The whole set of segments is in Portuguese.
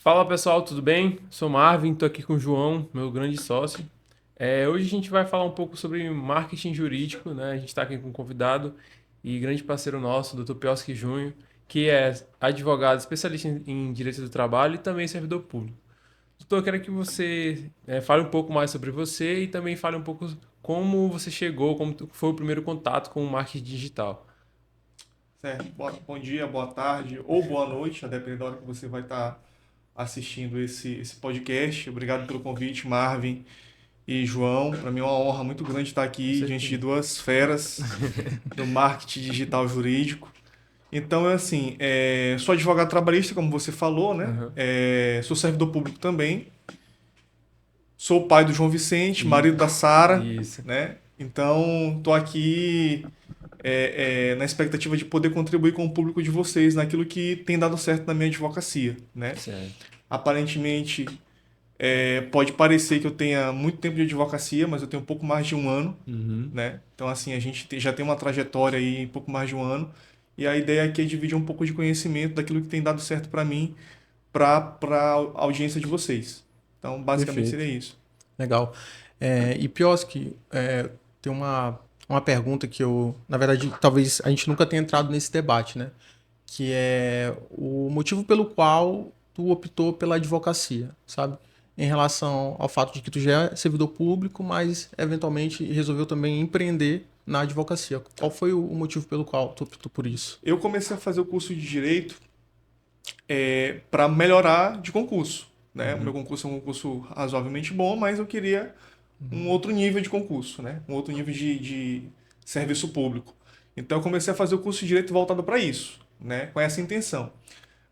Fala pessoal, tudo bem? Sou Marvin, estou aqui com o João, meu grande sócio. Hoje a gente vai falar um pouco sobre marketing jurídico, né? A gente está aqui com um convidado e grande parceiro nosso, Dr. Pioski Júnior, que é advogado especialista em direito do trabalho e também servidor público. Doutor, eu quero que você fale um pouco mais sobre você e também fale um pouco como você chegou, como foi o primeiro contato com o marketing digital. Certo. Bom dia, boa tarde ou boa noite, a depender da hora que você vai estar assistindo esse podcast. Obrigado pelo convite, Marvin e João. Para mim é uma honra muito grande estar Com aqui diante de certeza. duas feras do marketing digital jurídico. Então, é assim, sou advogado trabalhista, como você falou, né? Aham. Sou servidor público também. Sou o pai do João Vicente, marido E da Sara, isso. né? Então, estou aqui na expectativa de poder contribuir com o público de vocês naquilo que tem dado certo na minha advocacia, né? Certo. Aparentemente, pode parecer que eu tenha muito tempo de advocacia, mas eu tenho um pouco mais de um ano, Uhum. né? Então, assim, a gente já tem uma trajetória aí, um pouco mais de um ano, e a ideia aqui é dividir um pouco de conhecimento daquilo que tem dado certo para mim, para a audiência de vocês. Então, basicamente seria Perfeito, isso. legal. E Pioski, tem uma pergunta que na verdade, talvez a gente nunca tenha entrado nesse debate, né? Que é o motivo pelo qual tu optou pela advocacia, sabe? Em relação ao fato de que tu já é servidor público, mas eventualmente resolveu também empreender na advocacia. Qual foi o motivo pelo qual tu optou por isso? Eu comecei a fazer o curso de Direito para melhorar de concurso, né? O meu Uhum, concurso é um concurso razoavelmente bom, mas eu queria um outro nível de concurso, né? Um outro nível de serviço público. Então eu comecei a fazer o curso de Direito voltado para isso, né? Com essa intenção.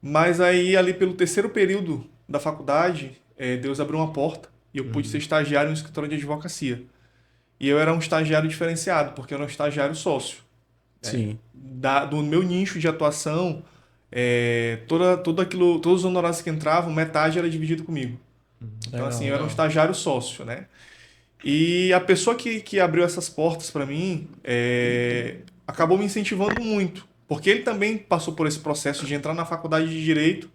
Mas aí, ali pelo terceiro período da faculdade, Deus abriu uma porta e eu pude ser uhum. estagiário no escritório de advocacia. E eu era um estagiário diferenciado, porque eu era um estagiário sócio. Sim, Do meu nicho de atuação, todos os honorários que entravam, metade era dividido comigo. Então, assim, legal. eu era um Legal. estagiário sócio, né? E a pessoa que abriu essas portas para mim acabou me incentivando muito, porque ele também passou por esse processo de entrar na faculdade de Direito,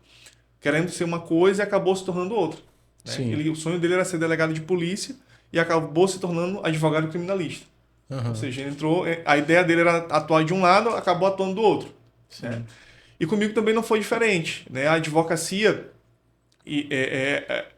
querendo ser uma coisa e acabou se tornando outra. Né? Sim. O sonho dele era ser delegado de polícia e acabou se tornando advogado criminalista. Ou Aham, seja, ele entrou, a ideia dele era atuar de um lado, acabou atuando do outro. Né? sim. E comigo também não foi diferente. Né? A advocacia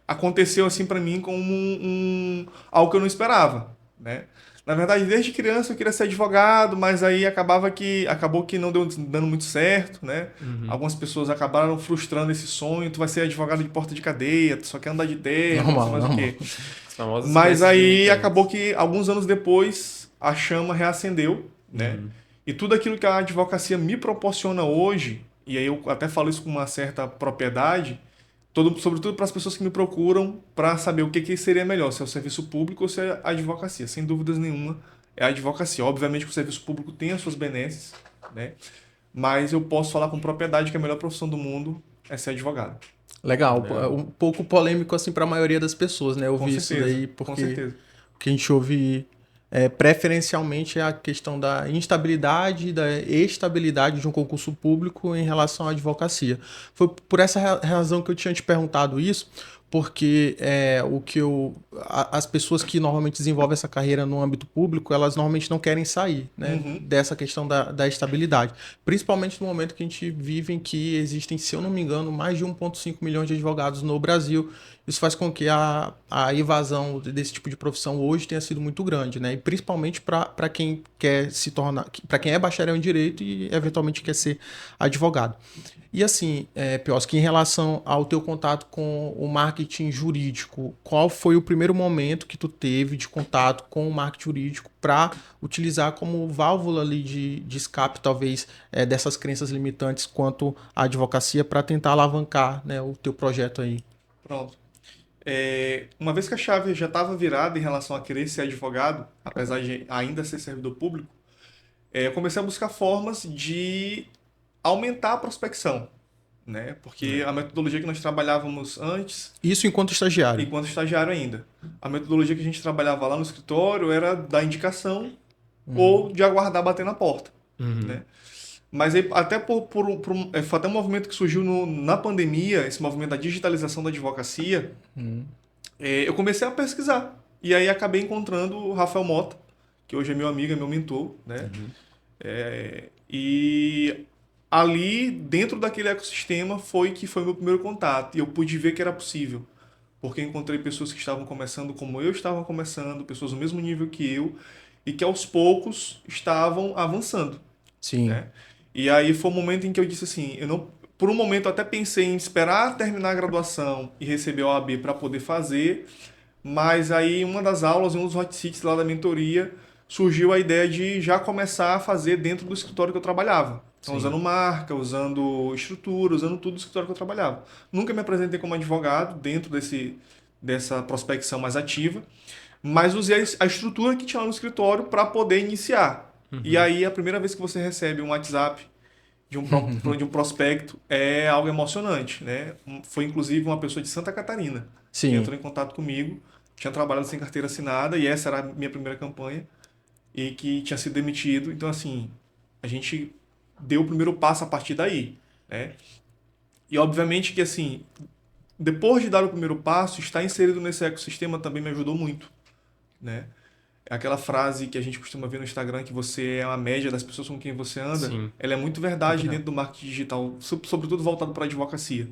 aconteceu assim para mim como algo que eu não esperava, né? Na verdade, desde criança eu queria ser advogado, mas aí acabou que não deu dando muito certo, né? Uhum. Algumas pessoas acabaram frustrando esse sonho. Tu vai ser advogado de porta de cadeia, tu só quer andar de terno, não sei Normal, mais o normal. quê. As famosas Mas crenças aí acabou limitantes. que alguns anos depois a chama reacendeu, né? Uhum. E tudo aquilo que a advocacia me proporciona hoje, e aí eu até falo isso com uma certa propriedade, sobretudo para as pessoas que me procuram para saber o que seria melhor, se é o serviço público ou se é a advocacia. Sem dúvidas nenhuma, é a advocacia. Obviamente que o serviço público tem as suas benesses, né? Mas eu posso falar com propriedade que a melhor profissão do mundo é ser advogado. Legal, Legal. um pouco polêmico assim para a maioria das pessoas, né? Eu Com vi isso certeza, daí com porque certeza. o que a gente ouve preferencialmente é a questão da instabilidade e da estabilidade de um concurso público em relação à advocacia. Foi por essa razão que eu tinha te perguntado isso, porque as pessoas que normalmente desenvolvem essa carreira no âmbito público, elas normalmente não querem sair, né, Uhum. dessa questão da estabilidade. Principalmente no momento que a gente vive em que existem, se eu não me engano, mais de 1,5 milhões de advogados no Brasil. Isso faz com que a evasão desse tipo de profissão hoje tenha sido muito grande, né? E principalmente para quem quer se tornar, para quem é bacharel em direito e eventualmente quer ser advogado. E assim, Pioski, em relação ao teu contato com o marketing jurídico, qual foi o primeiro momento que tu teve de contato com o marketing jurídico para utilizar como válvula ali de escape, talvez, dessas crenças limitantes quanto à advocacia para tentar alavancar, né, o teu projeto aí? Pronto. Uma vez que a chave já estava virada em relação a querer ser advogado, apesar de ainda ser servidor público, eu comecei a buscar formas de aumentar a prospecção, né? Porque a Legal. metodologia que nós trabalhávamos antes, Isso enquanto estagiário. enquanto estagiário ainda, a metodologia que a gente trabalhava lá no escritório era da indicação ou de aguardar bater na porta, Uhum. né? Mas aí, até foi até um movimento que surgiu na pandemia, esse movimento da digitalização da advocacia, eu comecei a pesquisar. E aí acabei encontrando o Rafael Mota, que hoje é meu amigo, é meu mentor, né? E ali, dentro daquele ecossistema, foi meu primeiro contato. E eu pude ver que era possível. Porque eu encontrei pessoas que estavam começando como eu estava começando, pessoas do mesmo nível que eu, e que aos poucos estavam avançando, Sim. né? E aí foi um momento em que eu disse assim, eu não, por um momento eu até pensei em esperar terminar a graduação e receber a OAB para poder fazer, mas aí em uma das aulas, em um dos hot seats lá da mentoria, surgiu a ideia de já começar a fazer dentro do escritório que eu trabalhava. Então, Sim. usando marca, usando estrutura, usando tudo do escritório que eu trabalhava. Nunca me apresentei como advogado dentro dessa prospecção mais ativa, mas usei a estrutura que tinha lá no escritório para poder iniciar. E aí, a primeira vez que você recebe um WhatsApp de de um prospecto é algo emocionante, né? Foi inclusive uma pessoa de Santa Catarina que Sim. entrou em contato comigo, tinha trabalhado sem carteira assinada e essa era a minha primeira campanha e que tinha sido demitido. Então, assim, a gente deu o primeiro passo a partir daí, né? E obviamente que, assim, depois de dar o primeiro passo, estar inserido nesse ecossistema também me ajudou muito, né? É aquela frase que a gente costuma ver no Instagram, que você é a média das pessoas com quem você anda, Sim. ela é muito verdade dentro do marketing digital, sobretudo voltado para a advocacia.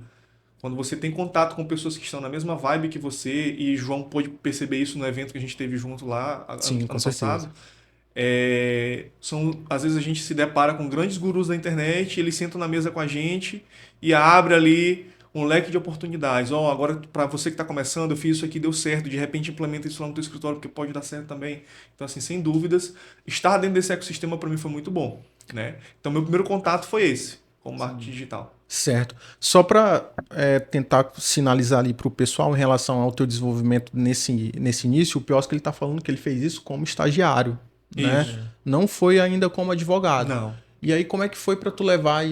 Quando você tem contato com pessoas que estão na mesma vibe que você, e João pôde perceber isso no evento que a gente teve junto lá Sim, ano com certeza. passado, às vezes a gente se depara com grandes gurus da internet, eles sentam na mesa com a gente e abre ali um leque de oportunidades. Agora para você que está começando, eu fiz isso aqui, deu certo, de repente implementa isso lá no teu escritório, porque pode dar certo também. Então, assim, sem dúvidas, estar dentro desse ecossistema para mim foi muito bom, né? Então, meu primeiro contato foi esse, com o marketing digital. Certo. Só para tentar sinalizar ali para o pessoal em relação ao teu desenvolvimento nesse início, o Piosca ele está falando que ele fez isso como estagiário, né? Isso. Não foi ainda como advogado. Não. E aí como é que foi para tu levar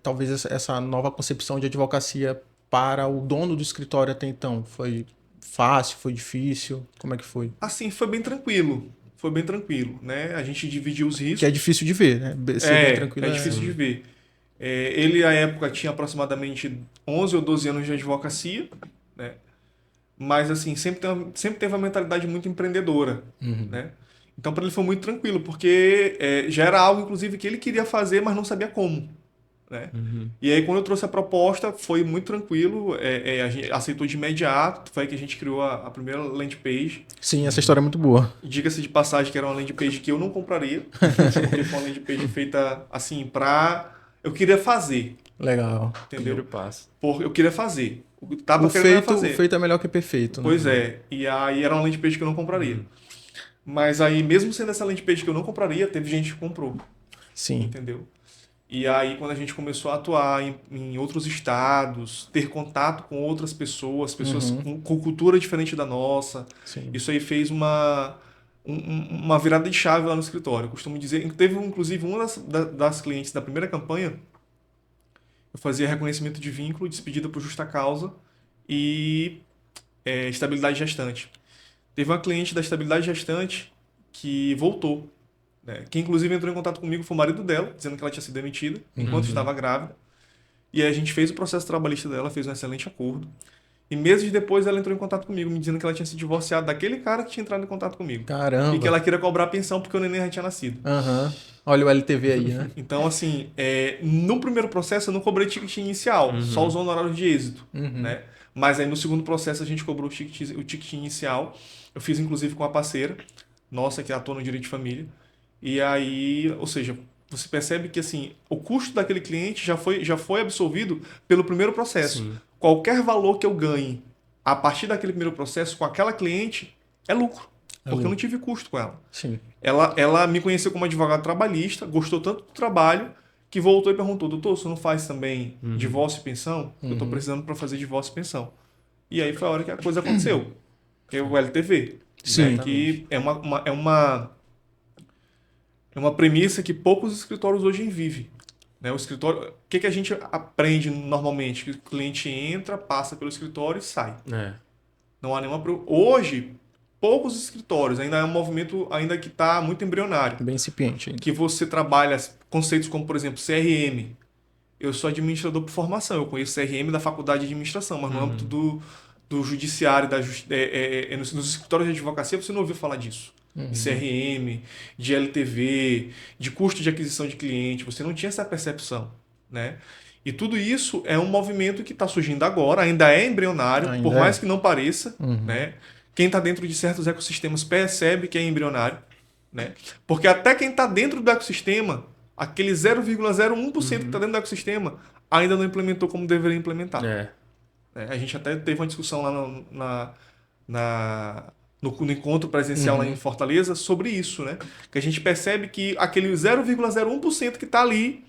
talvez essa nova concepção de advocacia para o dono do escritório até então? Foi fácil? Foi difícil? Como é que foi? Assim, foi bem tranquilo. Foi bem tranquilo, né? A gente dividiu os riscos. Que é difícil de ver, né? Ser bem tranquilo. É difícil de ver. Ele, à época, tinha aproximadamente 11 ou 12 anos de advocacia, né? Mas, assim, sempre teve uma mentalidade muito empreendedora, né? Então, para ele foi muito tranquilo, porque já era algo, inclusive, que ele queria fazer, mas não sabia como, né? E aí, quando eu trouxe a proposta, foi muito tranquilo, a gente aceitou de imediato, foi aí que a gente criou a primeira landing page. Sim, essa história é muito boa. Diga-se de passagem que era uma landing page que eu não compraria, porque foi uma landing page feita, assim, eu queria fazer, Legal. entendeu? Primeiro passo. Eu queria fazer. O feito é melhor que perfeito, né? Pois é. E aí era uma landing page que eu não compraria. Mas aí, mesmo sendo essa landing page que eu não compraria, teve gente que comprou. Sim. Entendeu? E aí, quando a gente começou a atuar em outros estados, ter contato com outras pessoas com cultura diferente da nossa, Sim. isso aí fez uma virada de chave lá no escritório. Eu costumo dizer, teve inclusive uma das clientes da primeira campanha, eu fazia reconhecimento de vínculo, despedida por justa causa e estabilidade gestante. Teve uma cliente da estabilidade gestante que voltou, né? Que inclusive entrou em contato comigo, foi o marido dela, dizendo que ela tinha sido demitida enquanto estava grávida. E aí a gente fez o processo trabalhista dela, fez um excelente acordo. E meses depois ela entrou em contato comigo, me dizendo que ela tinha se divorciado daquele cara que tinha entrado em contato comigo. Caramba. E que ela queria cobrar pensão porque o neném já tinha nascido. Olha o LTV aí, né? Então, assim, no primeiro processo eu não cobrei ticket inicial, só os honorários de êxito, né? Mas aí no segundo processo a gente cobrou o ticket inicial. Eu fiz inclusive com a parceira nossa que atua no direito de família. E aí, ou seja, você percebe que assim, o custo daquele cliente já foi absorvido pelo primeiro processo. Sim. Qualquer valor que eu ganhe a partir daquele primeiro processo com aquela cliente é lucro. Porque eu não tive custo com ela. Sim. Ela me conheceu como advogado trabalhista, gostou tanto do trabalho, que voltou e perguntou, doutor, você não faz também divórcio e pensão? Eu estou precisando para fazer divórcio e pensão. E aí foi a hora que a coisa aconteceu. Que é o LTV. Sim. Né? Que é uma premissa que poucos escritórios hoje vivem. Né? O escritório, o que a gente aprende normalmente? Que o cliente entra, passa pelo escritório e sai. Não há nenhuma... Hoje, poucos escritórios, ainda é um movimento ainda que está muito embrionário. Bem incipiente ainda. Que você trabalha conceitos como, por exemplo, CRM. Eu sou administrador por formação, eu conheço CRM da faculdade de administração, mas no âmbito do judiciário, nos escritórios de advocacia, você não ouviu falar disso. De CRM, de LTV, de custo de aquisição de cliente, você não tinha essa percepção, né? E tudo isso é um movimento que está surgindo agora, ainda é embrionário, por mais que não pareça, né? Quem está dentro de certos ecossistemas percebe que é embrionário, né? Porque até quem está dentro do ecossistema, aquele 0,01% que está dentro do ecossistema, ainda não implementou como deveria implementar. A gente até teve uma discussão lá no encontro presencial lá em Fortaleza sobre isso, né? Que a gente percebe que aquele 0,01% que está ali,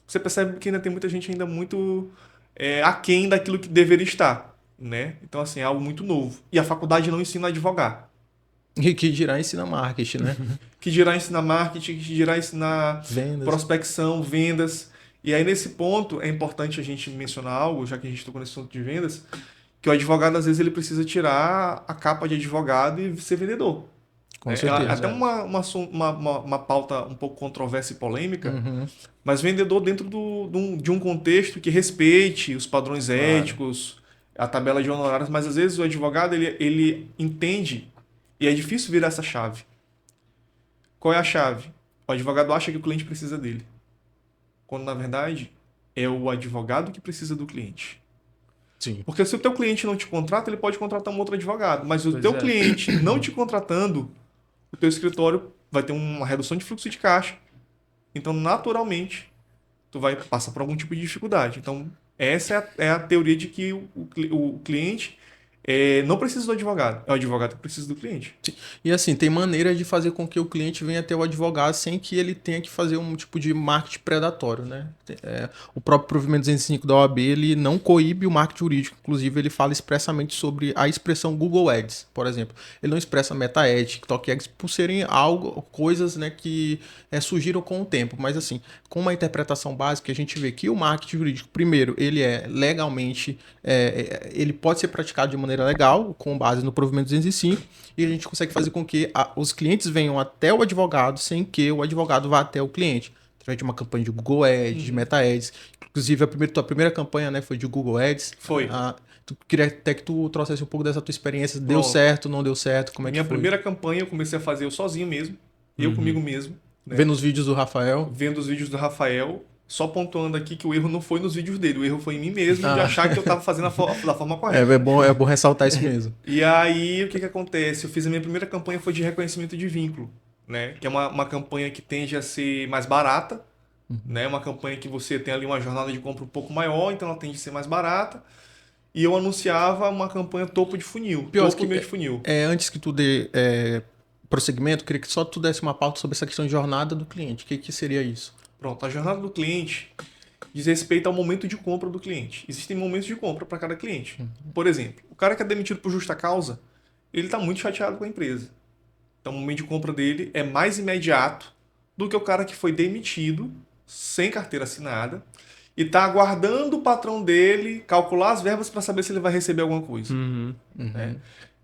você percebe que ainda tem muita gente ainda muito aquém daquilo que deveria estar, né? Então, assim, é algo muito novo. E a faculdade não ensina a advogar. E que dirá ensinar marketing, né? Que dirá ensinar marketing, que dirá ensinar prospecção, vendas. E aí, nesse ponto, é importante a gente mencionar algo, já que a gente tocou nesse assunto de vendas, que o advogado, às vezes, ele precisa tirar a capa de advogado e ser vendedor. Com certeza. Até uma pauta um pouco controversa e polêmica, mas vendedor dentro de um contexto que respeite os padrões éticos, a tabela de honorários, mas às vezes o advogado ele entende e é difícil virar essa chave. Qual é a chave? O advogado acha que o cliente precisa dele, quando na verdade é o advogado que precisa do cliente. Sim. Porque se o teu cliente não te contrata, ele pode contratar um outro advogado, mas o teu cliente não te contratando, o teu escritório vai ter uma redução de fluxo de caixa. Então, naturalmente, tu vai passar por algum tipo de dificuldade. Então, essa é a teoria de que o cliente não precisa do advogado. É o advogado que precisa do cliente. Sim. E assim, tem maneiras de fazer com que o cliente venha até o advogado sem que ele tenha que fazer um tipo de marketing predatório, né? O próprio provimento 205 da OAB, ele não coíbe o marketing jurídico. Inclusive, ele fala expressamente sobre a expressão Google Ads, por exemplo. Ele não expressa Meta Ads, TikTok Ads, por serem coisas, né, que surgiram com o tempo. Mas assim, com uma interpretação básica, a gente vê que o marketing jurídico, primeiro, ele é legalmente, ele pode ser praticado de maneira legal, com base no provimento 205, e a gente consegue fazer com que os clientes venham até o advogado sem que o advogado vá até o cliente. Através de uma campanha de Google Ads, de Meta Ads. Inclusive, tua primeira campanha, né, foi de Google Ads. Foi. Queria até que tu trouxesse um pouco dessa tua experiência. Deu certo, não deu certo? Como é que foi? Minha primeira campanha eu comecei a fazer eu sozinho mesmo. Eu comigo mesmo. Né? Vendo os vídeos do Rafael. Vendo os vídeos do Rafael. Só pontuando aqui que o erro não foi nos vídeos dele. O erro foi em mim mesmo de achar que eu estava fazendo da forma correta. É bom ressaltar isso mesmo. E aí, o que acontece? Eu fiz a minha primeira campanha foi de reconhecimento de vínculo. Né? Que é uma campanha que tende a ser mais barata. Né? Uma campanha que você tem ali uma jornada de compra um pouco maior, então ela tende a ser mais barata. E eu anunciava uma campanha topo de funil. Topo meio de funil. Antes que tu dê prosseguimento, queria que só tu desse uma pauta sobre essa questão de jornada do cliente. O que seria isso? Pronto, a jornada do cliente diz respeito ao momento de compra do cliente. Existem momentos de compra para cada cliente. Por exemplo, o cara que é demitido por justa causa, ele está muito chateado com a empresa. Então, o momento de compra dele é mais imediato do que o cara que foi demitido, sem carteira assinada, e está aguardando o patrão dele calcular as verbas para saber se ele vai receber alguma coisa. Né?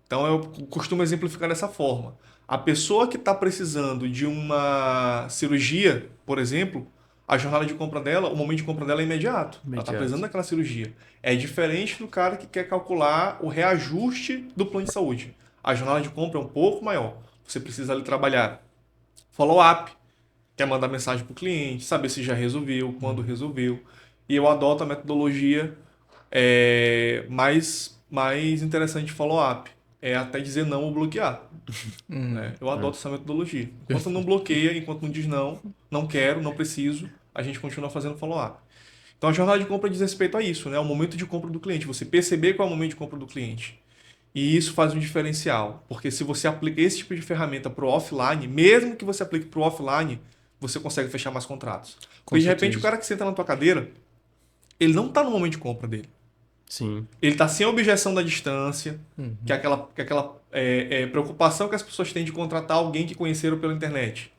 Então, eu costumo exemplificar dessa forma. A pessoa que está precisando de uma cirurgia, por exemplo, a jornada de compra dela, o momento de compra dela é imediato. Ela está precisando daquela cirurgia. É diferente do cara que quer calcular o reajuste do plano de saúde. A jornada de compra é um pouco maior. Você precisa ali trabalhar follow-up, quer mandar mensagem para o cliente, saber se já resolveu, quando resolveu. E eu adoto a metodologia mais interessante de follow-up. É até dizer não ou bloquear. Né? Eu adoto essa metodologia. Enquanto não bloqueia, enquanto não diz não, não quero, não preciso, a gente continua fazendo follow-up. Então a jornada de compra diz respeito a isso, né? O momento de compra do cliente. Você perceber qual é o momento de compra do cliente. E isso faz um diferencial. Porque se você aplica esse tipo de ferramenta para o offline, mesmo que você aplique para o offline, você consegue fechar mais contratos. Porque de repente o cara que senta na tua cadeira, ele não está no momento de compra dele. Sim. Ele está sem a objeção da distância, que é aquela preocupação que as pessoas têm de contratar alguém que conheceram pela internet.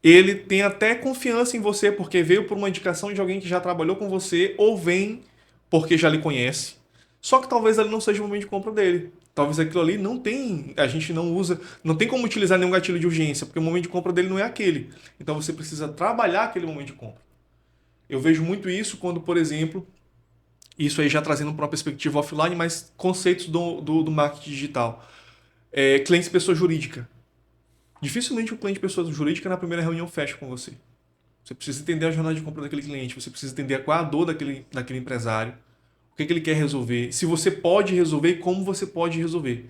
Ele tem até confiança em você porque veio por uma indicação de alguém que já trabalhou com você ou vem porque já lhe conhece. Só que talvez ele não seja o momento de compra dele. Talvez aquilo ali não tem, a gente não usa, não tem como utilizar nenhum gatilho de urgência, porque o momento de compra dele não é aquele. Então você precisa trabalhar aquele momento de compra. Eu vejo muito isso quando, por exemplo, isso aí já trazendo para uma perspectiva offline, mas conceitos do marketing digital. Cliente pessoa jurídica. Dificilmente o cliente pessoa jurídica na primeira reunião fecha com você. Você precisa entender a jornada de compra daquele cliente, você precisa entender qual é a dor daquele empresário, o que ele quer resolver, se você pode resolver e como você pode resolver.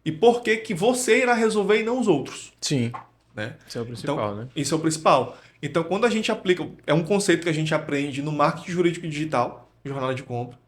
E por que você irá resolver e não os outros. Sim. Né? Isso é o principal, Então, né? isso é o principal. Então, quando a gente aplica, é um conceito que a gente aprende no marketing jurídico digital, jornada de compra,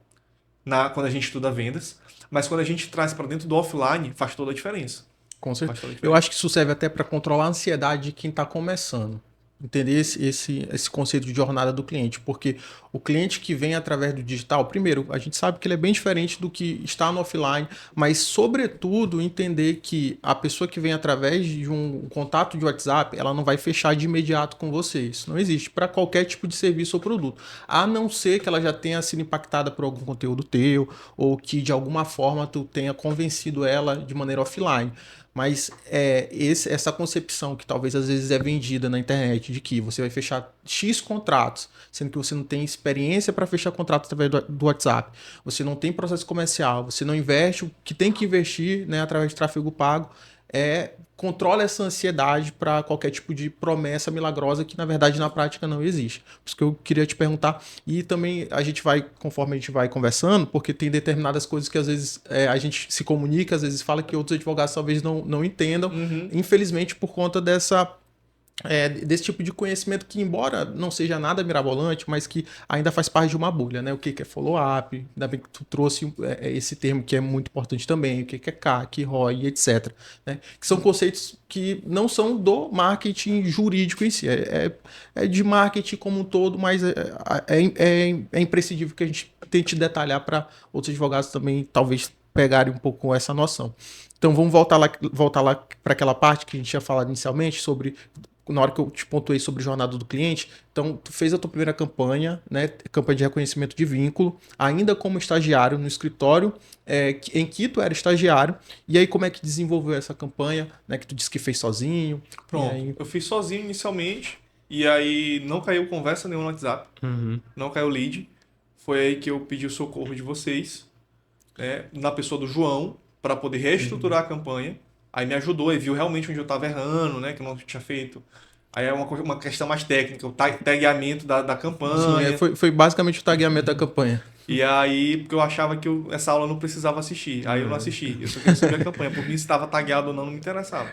quando a gente estuda vendas, mas quando a gente traz para dentro do offline, faz toda a diferença. Com certeza. Faz toda a Eu diferença. acho que isso serve até para controlar a ansiedade de quem está começando. Entender esse conceito de jornada do cliente. Porque o cliente que vem através do digital, primeiro, a gente sabe que ele é bem diferente do que está no offline, mas, sobretudo, entender que a pessoa que vem através de um contato de WhatsApp, ela não vai fechar de imediato com você. Isso não existe para qualquer tipo de serviço ou produto. A não ser que ela já tenha sido impactada por algum conteúdo teu, ou que, de alguma forma, tu tenha convencido ela de maneira offline. Mas essa concepção que talvez às vezes é vendida na internet de que você vai fechar X contratos, sendo que você não tem experiência para fechar contratos através do WhatsApp, você não tem processo comercial, você não investe o que tem que investir, né, através de tráfego pago, controla essa ansiedade para qualquer tipo de promessa milagrosa que, na verdade, na prática não existe. Por isso que eu queria te perguntar. E também a gente vai, conforme a gente vai conversando, porque tem determinadas coisas que às vezes a gente se comunica, às vezes fala que outros advogados talvez não entendam, infelizmente por conta desse tipo de conhecimento que, embora não seja nada mirabolante, mas que ainda faz parte de uma bolha, né? O que é follow-up, ainda bem que tu trouxe esse termo que é muito importante também, o que é CAC, ROI, etc. Né? Que são conceitos que não são do marketing jurídico em si, é de marketing como um todo, mas é imprescindível que a gente tente detalhar para outros advogados também, talvez, pegarem um pouco essa noção. Então vamos voltar lá para aquela parte que a gente tinha falado inicialmente sobre, na hora que eu te pontuei sobre jornada do cliente. Então tu fez a tua primeira campanha, né, campanha de reconhecimento de vínculo, ainda como estagiário no escritório em que tu era estagiário. E aí como é que desenvolveu essa campanha, né, que tu disse que fez sozinho? Pronto, Aí... eu fiz sozinho inicialmente, e aí não caiu conversa nenhuma no WhatsApp, não caiu lead. Foi aí que eu pedi o socorro de vocês, né, na pessoa do João, para poder reestruturar a campanha. Aí me ajudou, aí viu realmente onde eu estava errando, né, que eu não tinha feito. Aí é uma questão mais técnica, o tagueamento da campanha. Sim, foi basicamente o tagueamento da campanha. E aí, porque eu achava que essa aula eu não precisava assistir. Aí eu não assisti, eu só queria saber a campanha. Por mim, se estava tagueado ou não, não me interessava.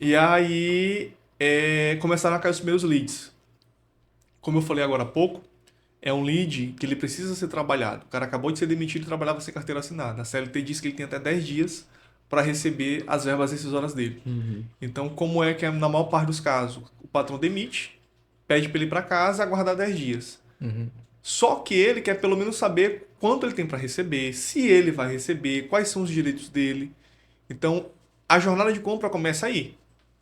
E aí, começaram a cair os primeiros leads. Como eu falei agora há pouco, é um lead que ele precisa ser trabalhado. O cara acabou de ser demitido e trabalhava sem carteira assinada. A CLT diz que ele tem até 10 dias para receber as verbas decisórias dele. Então, como é que na maior parte dos casos o patrão demite, pede para ele ir para casa e aguardar 10 dias. Só que ele quer pelo menos saber quanto ele tem para receber, se ele vai receber, quais são os direitos dele. Então, a jornada de compra começa aí.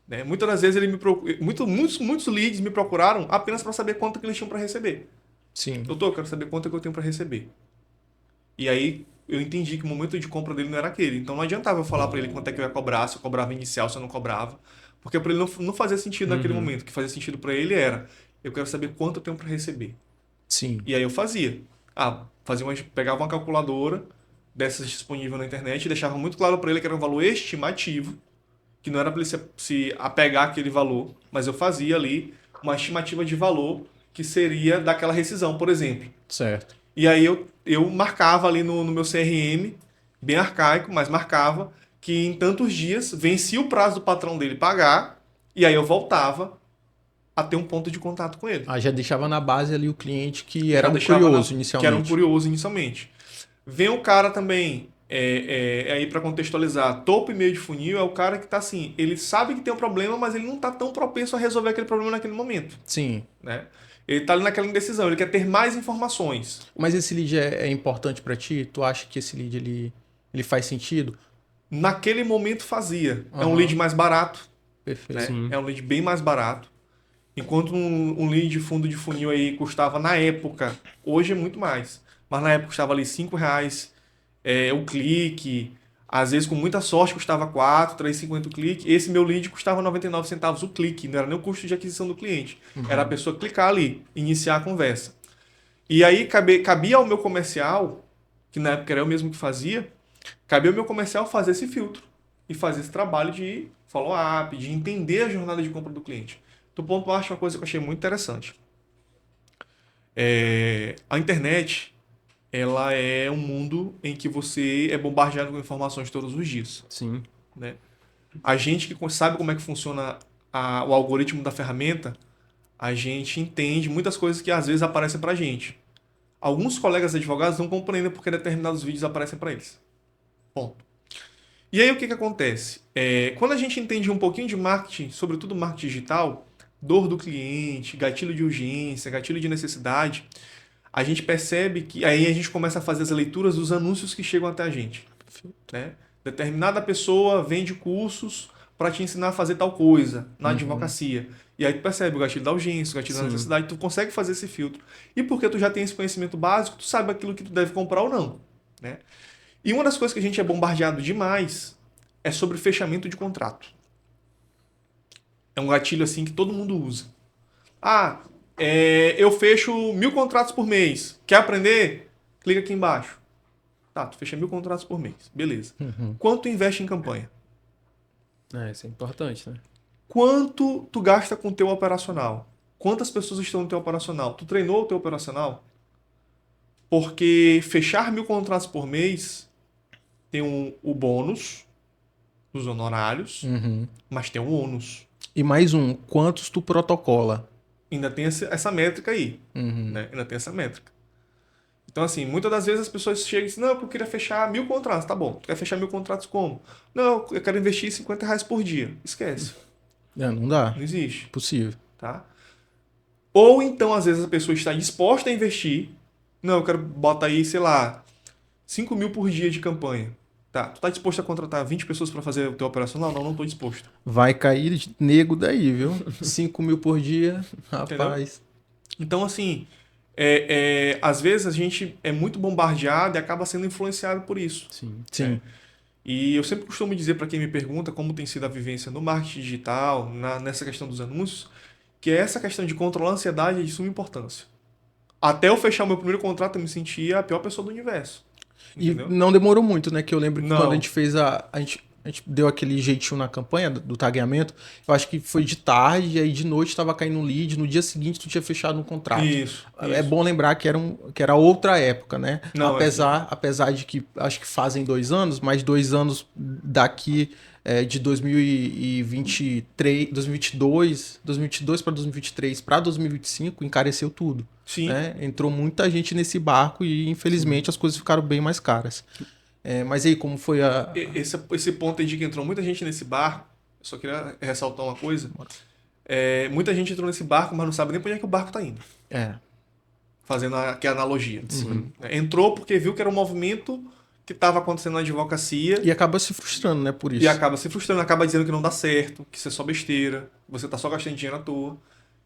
Né? Muitas das vezes ele muitos leads me procuraram apenas para saber quanto que eles tinham para receber. Sim. Doutor, eu quero saber quanto que eu tenho para receber. E aí eu entendi que o momento de compra dele não era aquele. Então não adiantava eu falar para ele quanto é que eu ia cobrar, se eu cobrava inicial, se eu não cobrava. Porque para ele não fazia sentido naquele momento. O que fazia sentido para ele era, eu quero saber quanto eu tenho para receber. Sim. E aí eu fazia. Pegava uma calculadora dessas disponível na internet e deixava muito claro para ele que era um valor estimativo, que não era para ele se apegar àquele valor, mas eu fazia ali uma estimativa de valor que seria daquela rescisão, por exemplo. Certo. E aí eu marcava ali no meu CRM, bem arcaico, mas marcava que em tantos dias vencia o prazo do patrão dele pagar, e aí eu voltava a ter um ponto de contato com ele. Já deixava na base ali o cliente que era um curioso inicialmente. Que era um curioso inicialmente. Vem o cara também, aí para contextualizar, topo e meio de funil é o cara que tá assim, ele sabe que tem um problema, mas ele não tá tão propenso a resolver aquele problema naquele momento. Sim. Né? Ele tá ali naquela indecisão, ele quer ter mais informações. Mas esse lead é importante para ti? Tu acha que esse lead ele faz sentido? Naquele momento fazia. É um lead mais barato. Perfeito. Né? É um lead bem mais barato. Enquanto um lead de fundo de funil aí custava na época, hoje é muito mais, mas na época custava ali R$5, o clique, Às vezes, com muita sorte, custava 4, 3,50 o clique. Esse meu lead custava 99 centavos o clique. Não era nem o custo de aquisição do cliente. Era a pessoa clicar ali, iniciar a conversa. E aí cabia ao meu comercial, que na época era eu mesmo que fazia, cabia ao meu comercial fazer esse filtro. E fazer esse trabalho de follow-up, de entender a jornada de compra do cliente. Do ponto acho uma coisa que eu achei muito interessante. A internet, ela é um mundo em que você é bombardeado com informações todos os dias. Sim. Né? A gente que sabe como é que funciona o algoritmo da ferramenta, a gente entende muitas coisas que às vezes aparecem pra gente. Alguns colegas advogados não compreendem porque determinados vídeos aparecem para eles. Ponto. E aí o que acontece? Quando a gente entende um pouquinho de marketing, sobretudo marketing digital, dor do cliente, gatilho de urgência, gatilho de necessidade, a gente percebe que aí a gente começa a fazer as leituras dos anúncios que chegam até a gente. Né? Determinada pessoa vende cursos para te ensinar a fazer tal coisa na advocacia. E aí tu percebe o gatilho da urgência, o gatilho da necessidade, tu consegue fazer esse filtro. E porque tu já tem esse conhecimento básico, tu sabe aquilo que tu deve comprar ou não. Né? E uma das coisas que a gente é bombardeado demais é sobre fechamento de contrato. É um gatilho assim que todo mundo usa. Eu fecho 1.000 contratos por mês. Quer aprender? Clica aqui embaixo. Tá, tu fecha 1.000 contratos por mês. Beleza. Quanto tu investe em campanha? Isso é importante, né? Quanto tu gasta com o teu operacional? Quantas pessoas estão no teu operacional? Tu treinou o teu operacional? Porque fechar 1.000 contratos por mês tem o bônus dos honorários, mas tem um ônus. E mais quantos tu protocola? Ainda tem essa métrica aí. Né? Ainda tem essa métrica. Então, assim, muitas das vezes as pessoas chegam e dizem, não, eu queria fechar 1.000 contratos. Tá bom, tu quer fechar 1.000 contratos como? Não, eu quero investir R$50 por dia. Esquece. Não dá. Não existe. Possível. Tá? Ou então, às vezes, a pessoa está disposta a investir. Não, eu quero botar aí, sei lá, 5.000 por dia de campanha. Tá, tu tá disposto a contratar 20 pessoas para fazer o teu operacional? Não, não tô disposto. Vai cair nego daí, viu? 5.000 por dia, rapaz. Entendeu? Então, assim, às vezes a gente é muito bombardeado e acaba sendo influenciado por isso. Sim. E eu sempre costumo dizer para quem me pergunta como tem sido a vivência no marketing digital, nessa questão dos anúncios, que essa questão de controlar a ansiedade é de suma importância. Até eu fechar o meu primeiro contrato, eu me sentia a pior pessoa do universo. Entendeu? E não demorou muito, né? Que eu lembro que Não. quando a gente fez a gente deu aquele jeitinho na campanha do tagueamento, eu acho que foi de tarde, aí de noite estava caindo um lead, no dia seguinte tu tinha fechado um contrato. Isso. É bom lembrar que era outra época, né? Não, apesar de que acho que fazem 2 anos, mas 2 anos daqui de 2023, 2022 para 2023 para 2025 encareceu tudo. Sim. Né? Entrou muita gente nesse barco e infelizmente as coisas ficaram bem mais caras. Mas aí, como foi a... Esse ponto aí de que entrou muita gente nesse barco, eu só queria ressaltar uma coisa. Muita gente entrou nesse barco, mas não sabe nem para onde é que o barco está indo. Fazendo aqui a analogia. Entrou porque viu que era um movimento que estava acontecendo na advocacia. E acaba se frustrando, né, por isso. E acaba se frustrando, acaba dizendo que não dá certo, que isso é só besteira, que você está só gastando dinheiro à toa.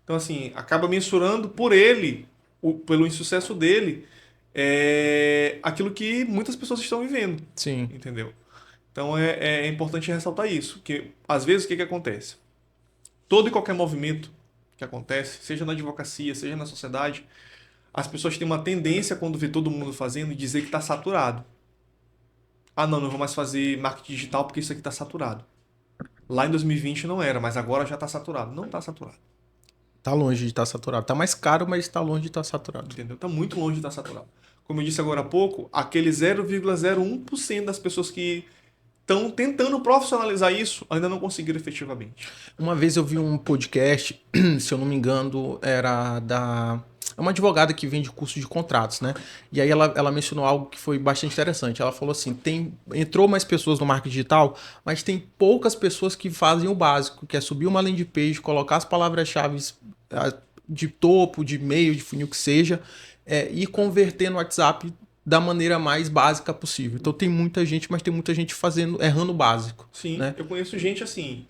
Então, assim, acaba mensurando por ele, pelo insucesso dele, aquilo que muitas pessoas estão vivendo. Sim. Entendeu? Então é importante ressaltar isso, que às vezes o que acontece? Todo e qualquer movimento que acontece, seja na advocacia, seja na sociedade, as pessoas têm uma tendência, quando vê todo mundo fazendo, dizer que está saturado. Não vou mais fazer marketing digital porque isso aqui está saturado. Lá em 2020 não era, mas agora já está saturado. Não está saturado. Tá longe de estar saturado. Tá mais caro, mas está longe de estar saturado. Entendeu? Tá muito longe de estar saturado. Como eu disse agora há pouco, aquele 0,01% das pessoas que estão tentando profissionalizar isso ainda não conseguiram efetivamente. Uma vez eu vi um podcast, se eu não me engano, é uma advogada que vende curso de contratos, né? E aí ela mencionou algo que foi bastante interessante. Ela falou assim, entrou mais pessoas no marketing digital, mas tem poucas pessoas que fazem o básico, que é subir uma landing page, colocar as palavras-chave de topo, de e-mail, de funil que seja, e converter no WhatsApp da maneira mais básica possível. Então tem muita gente, mas tem muita gente errando o básico. Sim, né? Eu conheço gente assim,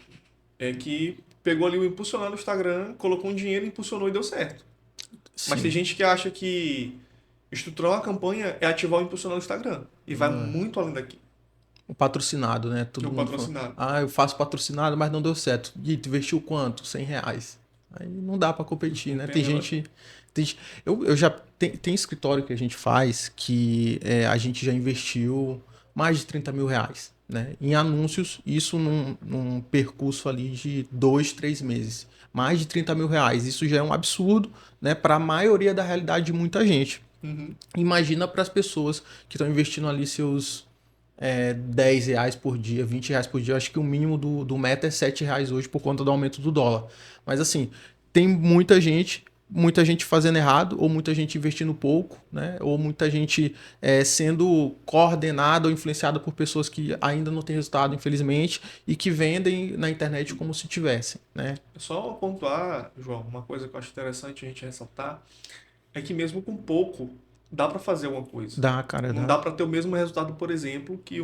que pegou ali o impulsionar no Instagram, colocou um dinheiro, impulsionou e deu certo. Sim. Mas tem gente que acha que estruturar uma campanha é ativar o impulsionar no Instagram. E vai muito além daqui. O patrocinado, né? Todo O mundo patrocinado. fala, eu faço patrocinado, mas não deu certo. E tu investiu quanto? R$ 100. Aí não dá para competir, né? Tem gente... Eu já... Tem escritório que a gente faz que a gente já investiu mais de R$ 30.000, né? Em anúncios, isso num percurso ali de 2, 3 meses. Mais de R$ 30.000. Isso já é um absurdo, né? Para a maioria da realidade de muita gente. Uhum. Imagina para as pessoas que estão investindo ali seus R$ 10 por dia, R$ 20 por dia. Eu acho que o mínimo do meta é R$ 7 hoje por conta do aumento do dólar. Mas assim, tem muita gente fazendo errado, ou muita gente investindo pouco, né? Ou muita gente sendo coordenada ou influenciada por pessoas que ainda não têm resultado, infelizmente, e que vendem na internet como se tivessem, né? É só pontuar, João, uma coisa que eu acho interessante a gente ressaltar é que mesmo com pouco dá para fazer alguma coisa. Dá, cara, Não dá. dá para ter o mesmo resultado, por exemplo, que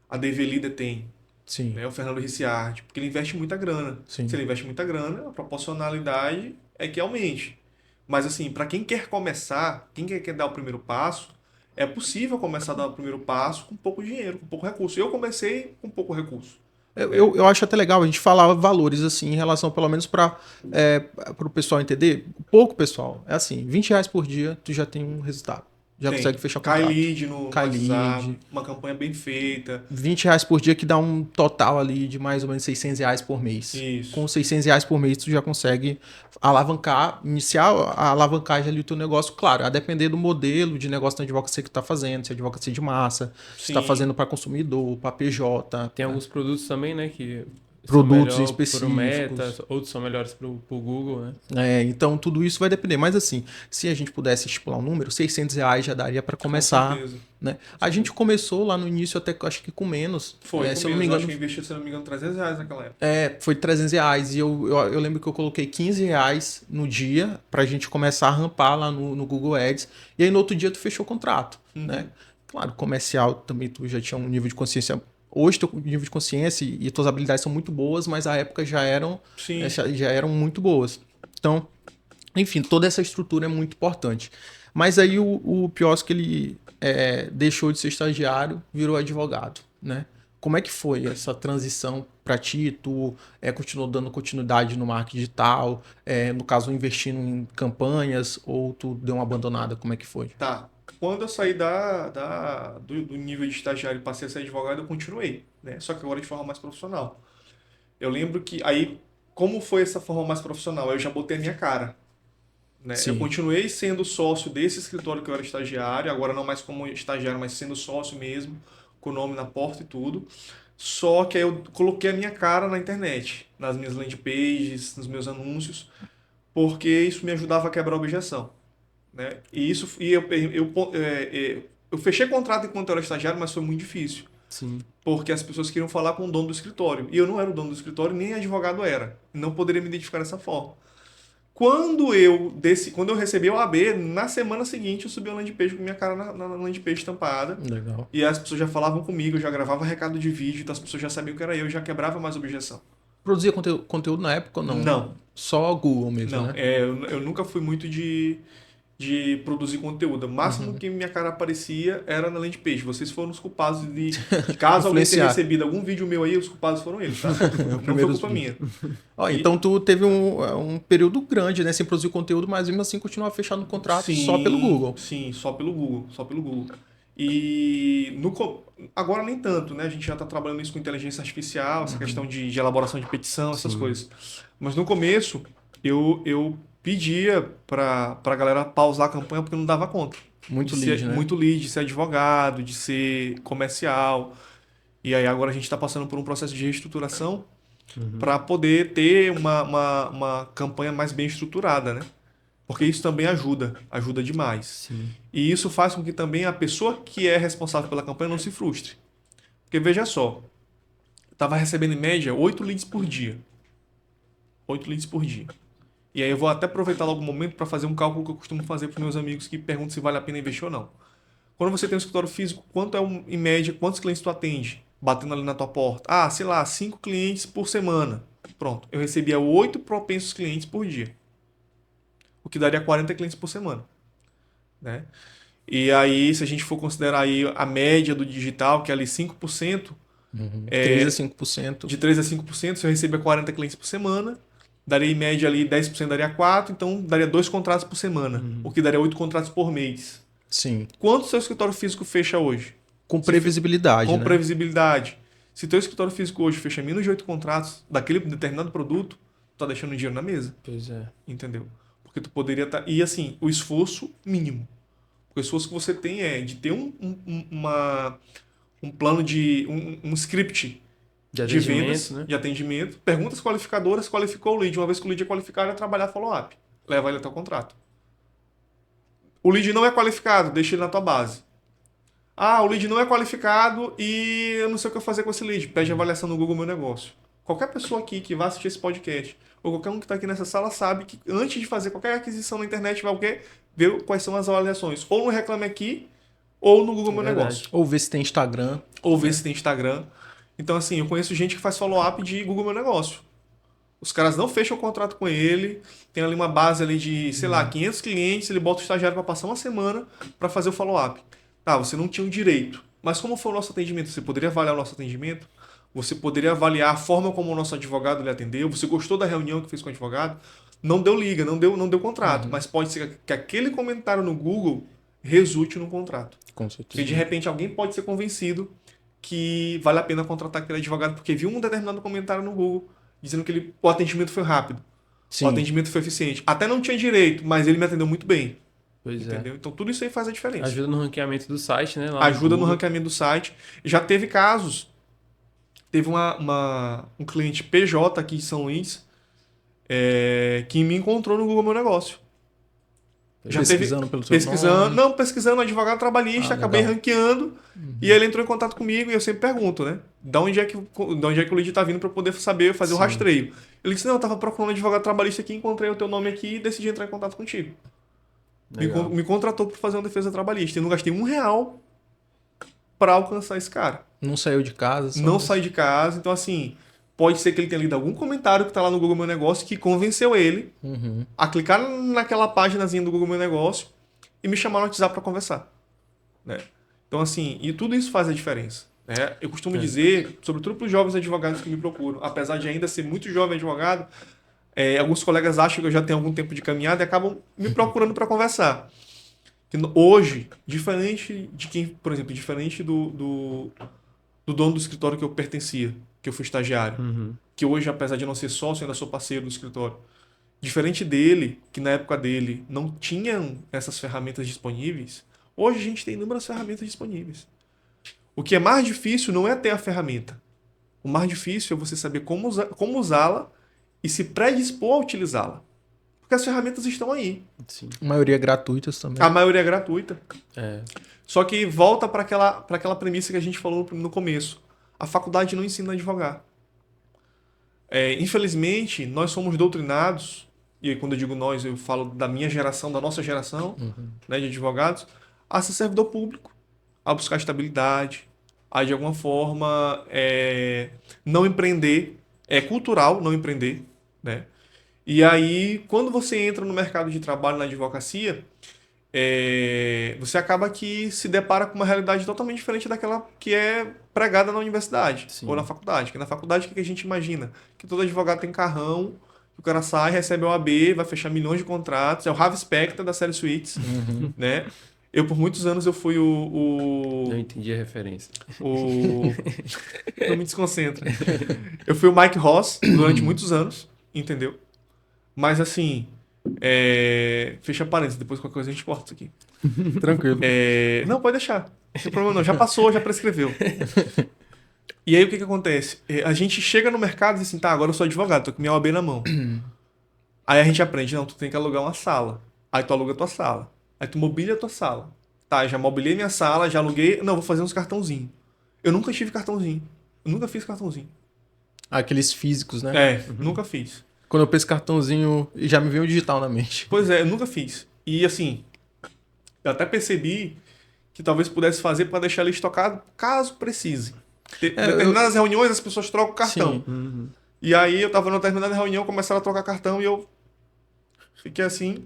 a DV Líder tem, Sim, né? O Fernando Ricciardi, porque ele investe muita grana. Se sim. ele investe muita grana, a proporcionalidade é que aumente. Mas assim, para quem quer começar, quem quer dar o primeiro passo, é possível começar a dar o primeiro passo com pouco dinheiro, com pouco recurso. Eu comecei com pouco recurso, Eu, né? eu, eu acho até legal a gente falar valores assim em relação, pelo menos para o pessoal entender. Pouco, pessoal. É assim, R$ 20 por dia, tu já tem um resultado. Já consegue Tem. fechar o Cai contrato. lead no Cai WhatsApp, lead. uma campanha bem feita. R$ 20 por dia que dá um total ali de mais ou menos R$ 600 por mês. Com Isso. R$ 600 por mês, tu já consegue alavancar, iniciar a alavancagem ali do teu negócio, claro, a depender do modelo de negócio da advocacia que tu tá fazendo, se é advocacia de massa, se tá Sim. fazendo para consumidor, para PJ, Tem né? alguns produtos também, né, que são Produtos melhor para o Meta, específicos. outros são melhores para o Google, né? Então tudo isso vai depender. Mas assim, se a gente pudesse estipular um número, R$ 600 já daria para Com começar, certeza. né? Com A gente certeza. começou lá no início até acho que com menos. Foi Se com eu não me menos. Eu acho engano, que eu investi, se não me engano, R$ 300 naquela época. foi R$ 300. E eu lembro que eu coloquei R$ 15 no dia pra gente começar a rampar lá no Google Ads. E aí no outro dia tu fechou o contrato, né? Uhum. Claro, comercial também tu já tinha um nível de consciência. Hoje teu nível de consciência e tuas habilidades são muito boas, mas à época Sim. já eram muito boas. Então, enfim, toda essa estrutura é muito importante. Mas aí o Piosco, ele deixou de ser estagiário, virou advogado, né? Como é que foi essa transição para ti? Tu continuou dando continuidade no marketing digital, no caso, investindo em campanhas, ou tu deu uma abandonada? Como é que foi? Tá. Quando eu saí do nível de estagiário e passei a ser advogado, eu continuei, né? Só que agora de forma mais profissional. Eu lembro que aí, como foi essa forma mais profissional? Eu já botei a minha cara, né? Eu Sim, continuei sendo sócio desse escritório que eu era estagiário, agora não mais como estagiário, mas sendo sócio mesmo, com o nome na porta e tudo. Só que aí eu coloquei a minha cara na internet, nas minhas landing pages, nos meus anúncios, porque isso me ajudava a quebrar a objeção, né? Eu fechei contrato enquanto eu era estagiário, mas foi muito difícil, sim. porque as pessoas queriam falar com o dono do escritório, e eu não era o dono do escritório, nem advogado era, não poderia me identificar dessa forma. Quando eu recebi o AB, na semana seguinte eu subi a landing page com minha cara na landing page estampada, Legal. e as pessoas já falavam comigo, eu já gravava recado de vídeo, então as pessoas já sabiam que era eu, já quebrava mais objeção. Produzia conteúdo na época ou não? Não, Só Google mesmo, não, né? eu nunca fui muito de produzir conteúdo. O máximo Uhum. que minha cara aparecia era na landing page. Vocês foram os culpados de caso alguém tenha Influenciar. recebido algum vídeo meu aí, os culpados foram eles, tá? Os Não foi primeiros culpa vídeos. minha. Ó, E então tu teve um período grande, né, sem produzir conteúdo, mas mesmo assim continuar fechando o contrato só pelo sim, Google. sim, só pelo Google, só pelo Google. E agora nem tanto, né? A gente já está trabalhando isso com inteligência artificial, essa questão de elaboração de petição, essas Sim. coisas. Mas no começo eu pedia para a galera pausar a campanha porque eu não dava conta. De Muito lead, ser né? muito lead, de ser advogado, de ser comercial. E aí agora a gente está passando por um processo de reestruturação Uhum. para poder ter uma campanha mais bem estruturada, né? Porque isso também ajuda demais. Sim. E isso faz com que também a pessoa que é responsável pela campanha não se frustre. Porque veja só, eu estava recebendo em média 8 leads por dia. 8 leads por dia. E aí eu vou até aproveitar logo o momento para fazer um cálculo que eu costumo fazer para os meus amigos que perguntam se vale a pena investir ou não. Quando você tem um escritório físico, em média, quantos clientes tu atende? Batendo ali na tua porta. Ah, sei lá, 5 clientes por semana. Pronto. Eu recebia 8 propensos clientes por dia. O que daria 40 clientes por semana, né? E aí, se a gente for considerar aí a média do digital, que é ali 5%, 3 a 5%. de 3 a 5%, se eu receber 40 clientes por semana, daria em média ali 10% daria 4, então daria 2 contratos por semana, o que daria 8 contratos por mês. Sim. Quanto seu escritório físico fecha hoje? Com previsibilidade, Com né? previsibilidade. Se teu escritório físico hoje fecha menos de 8 contratos daquele determinado produto, tu tá deixando dinheiro na mesa. Pois é. Entendeu? Porque tu poderia estar... E assim, o esforço mínimo. O esforço que você tem é de ter um plano de... um script De de atendimento, vendas, né? de atendimento, perguntas qualificadoras, qualificou o lead. Uma vez que o lead é qualificado, é trabalhar follow-up. Leva ele até o contrato. O lead não é qualificado, deixa ele na tua base. Ah, o lead não é qualificado e eu não sei o que eu fazer com esse lead. Pede avaliação no Google Meu Negócio. Qualquer pessoa aqui que vai assistir esse podcast, ou qualquer um que está aqui nessa sala sabe que antes de fazer qualquer aquisição na internet, vai o quê? Ver quais são as avaliações. Ou no Reclame Aqui, ou no Google Meu verdade. Negócio. Ou ver se tem Instagram. Ou ver se tem Instagram. Então, assim, eu conheço gente que faz follow-up de Google Meu Negócio. Os caras não fecham o contrato com ele, tem ali uma base ali de, sei lá, 500 clientes, ele bota o estagiário para passar uma semana para fazer o follow-up. Tá, você não tinha o direito. Mas como foi o nosso atendimento? Você poderia avaliar o nosso atendimento? Você poderia avaliar a forma como o nosso advogado lhe atendeu? Você gostou da reunião que fez com o advogado? Não deu liga, não deu contrato. Mas pode ser que aquele comentário no Google resulte no contrato. Com E certeza. de repente alguém pode ser convencido que vale a pena contratar aquele advogado porque viu um determinado comentário no Google dizendo que o atendimento foi rápido, Sim. o atendimento foi eficiente. Até não tinha direito, mas ele me atendeu muito bem. Pois Entendeu? Então tudo isso aí faz a diferença. Ajuda no ranqueamento do site, né? Lá Ajuda no Google. ranqueamento do site. Já teve casos. Teve um cliente PJ aqui em São Luís que me encontrou no Google Meu Negócio. Já Pesquisando pelo seu pesquisando, nome. não, pesquisando advogado trabalhista, acabei legal. ranqueando e ele entrou em contato comigo e eu sempre pergunto, né? Da onde é que o lead tá vindo para eu poder saber fazer o Sim. rastreio. Ele disse: "Não, eu tava procurando advogado trabalhista aqui, encontrei o teu nome aqui e decidi entrar em contato contigo". Legal. Me contratou para fazer uma defesa trabalhista. Eu não gastei R$1 para alcançar esse cara. Não saiu de casa. só- Não saí de casa, então assim, pode ser que ele tenha lido algum comentário que tá lá no Google Meu Negócio que convenceu ele Uhum. a clicar naquela páginazinha do Google Meu Negócio e me chamar no WhatsApp para conversar, né? Então assim, e tudo isso faz a diferença, né? Eu costumo dizer, sobretudo para os jovens advogados que me procuram, apesar de ainda ser muito jovem advogado, alguns colegas acham que eu já tenho algum tempo de caminhada e acabam me procurando para conversar. Que hoje, diferente de quem, por exemplo, diferente do dono do escritório que eu pertencia, que eu fui estagiário, Uhum. que hoje, apesar de não ser sócio, ainda sou parceiro do escritório. Diferente dele, que na época dele não tinham essas ferramentas disponíveis, hoje a gente tem inúmeras ferramentas disponíveis. O que é mais difícil não é ter a ferramenta. O mais difícil é você saber como usá-la e se predispor a utilizá-la. Porque as ferramentas estão aí. Sim. A maioria gratuitas também. A maioria é gratuita. É. Só que volta para aquela premissa que a gente falou no começo. A faculdade não ensina a advogar. Infelizmente, nós somos doutrinados, e aí quando eu digo nós, eu falo da minha geração, da nossa geração, né, de advogados, a ser servidor público, a buscar estabilidade, a de alguma forma não empreender. É cultural não empreender, né? E aí, quando você entra no mercado de trabalho na advocacia, você acaba que se depara com uma realidade totalmente diferente daquela que é pregada na universidade. Sim. Ou na faculdade. Porque na faculdade, o que a gente imagina? Que todo advogado tem carrão, o cara sai, recebe a OAB, vai fechar milhões de contratos, é o Harvey Specter da série Suits, né? Eu, por muitos anos, eu fui Não entendi a referência. Não me desconcentra. Eu fui o Mike Ross durante muitos anos, entendeu? Mas assim, fecha parênteses, depois qualquer coisa a gente corta isso aqui. Tranquilo. Não, pode deixar. Não tem problema não. Já passou, já prescreveu. E aí o que acontece? A gente chega no mercado e diz assim, tá, agora eu sou advogado, tô com minha OAB na mão. Aí a gente aprende, não, tu tem que alugar uma sala. Aí tu aluga a tua sala. Aí tu mobília a tua sala. Tá, já mobilei minha sala, já aluguei. Não, vou fazer uns cartãozinhos. Eu nunca tive cartãozinho. Eu nunca fiz cartãozinho. Aqueles físicos, né? Nunca fiz. Quando eu penso cartãozinho, já me veio o digital na mente. Pois é, eu nunca fiz. E assim, eu até percebi que talvez pudesse fazer para deixar ele estocado caso precise. Determinadas reuniões as pessoas trocam o cartão. Sim. Uhum. E aí eu tava numa determinada reunião, começaram a trocar cartão e eu fiquei assim,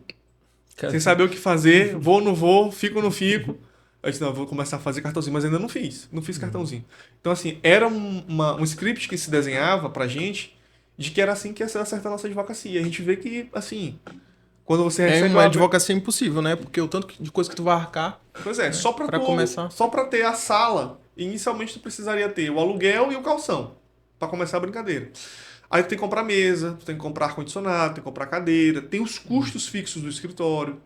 sem saber o que fazer, vou ou não vou, fico ou não fico. Eu disse, não, eu vou começar a fazer cartãozinho, mas ainda não fiz cartãozinho. Então, assim, era um script que se desenhava pra gente de que era assim que ia ser acertar a nossa advocacia. A gente vê que, assim, quando você É recebe uma uma... advocacia impossível, né? Porque o tanto de coisa que tu vai arcar Pois é, pra começar. só pra ter a sala, inicialmente tu precisaria ter o aluguel e o calção, pra começar a brincadeira. Aí tu tem que comprar mesa, tu tem que comprar ar-condicionado, tem que comprar cadeira, tem os custos fixos do escritório,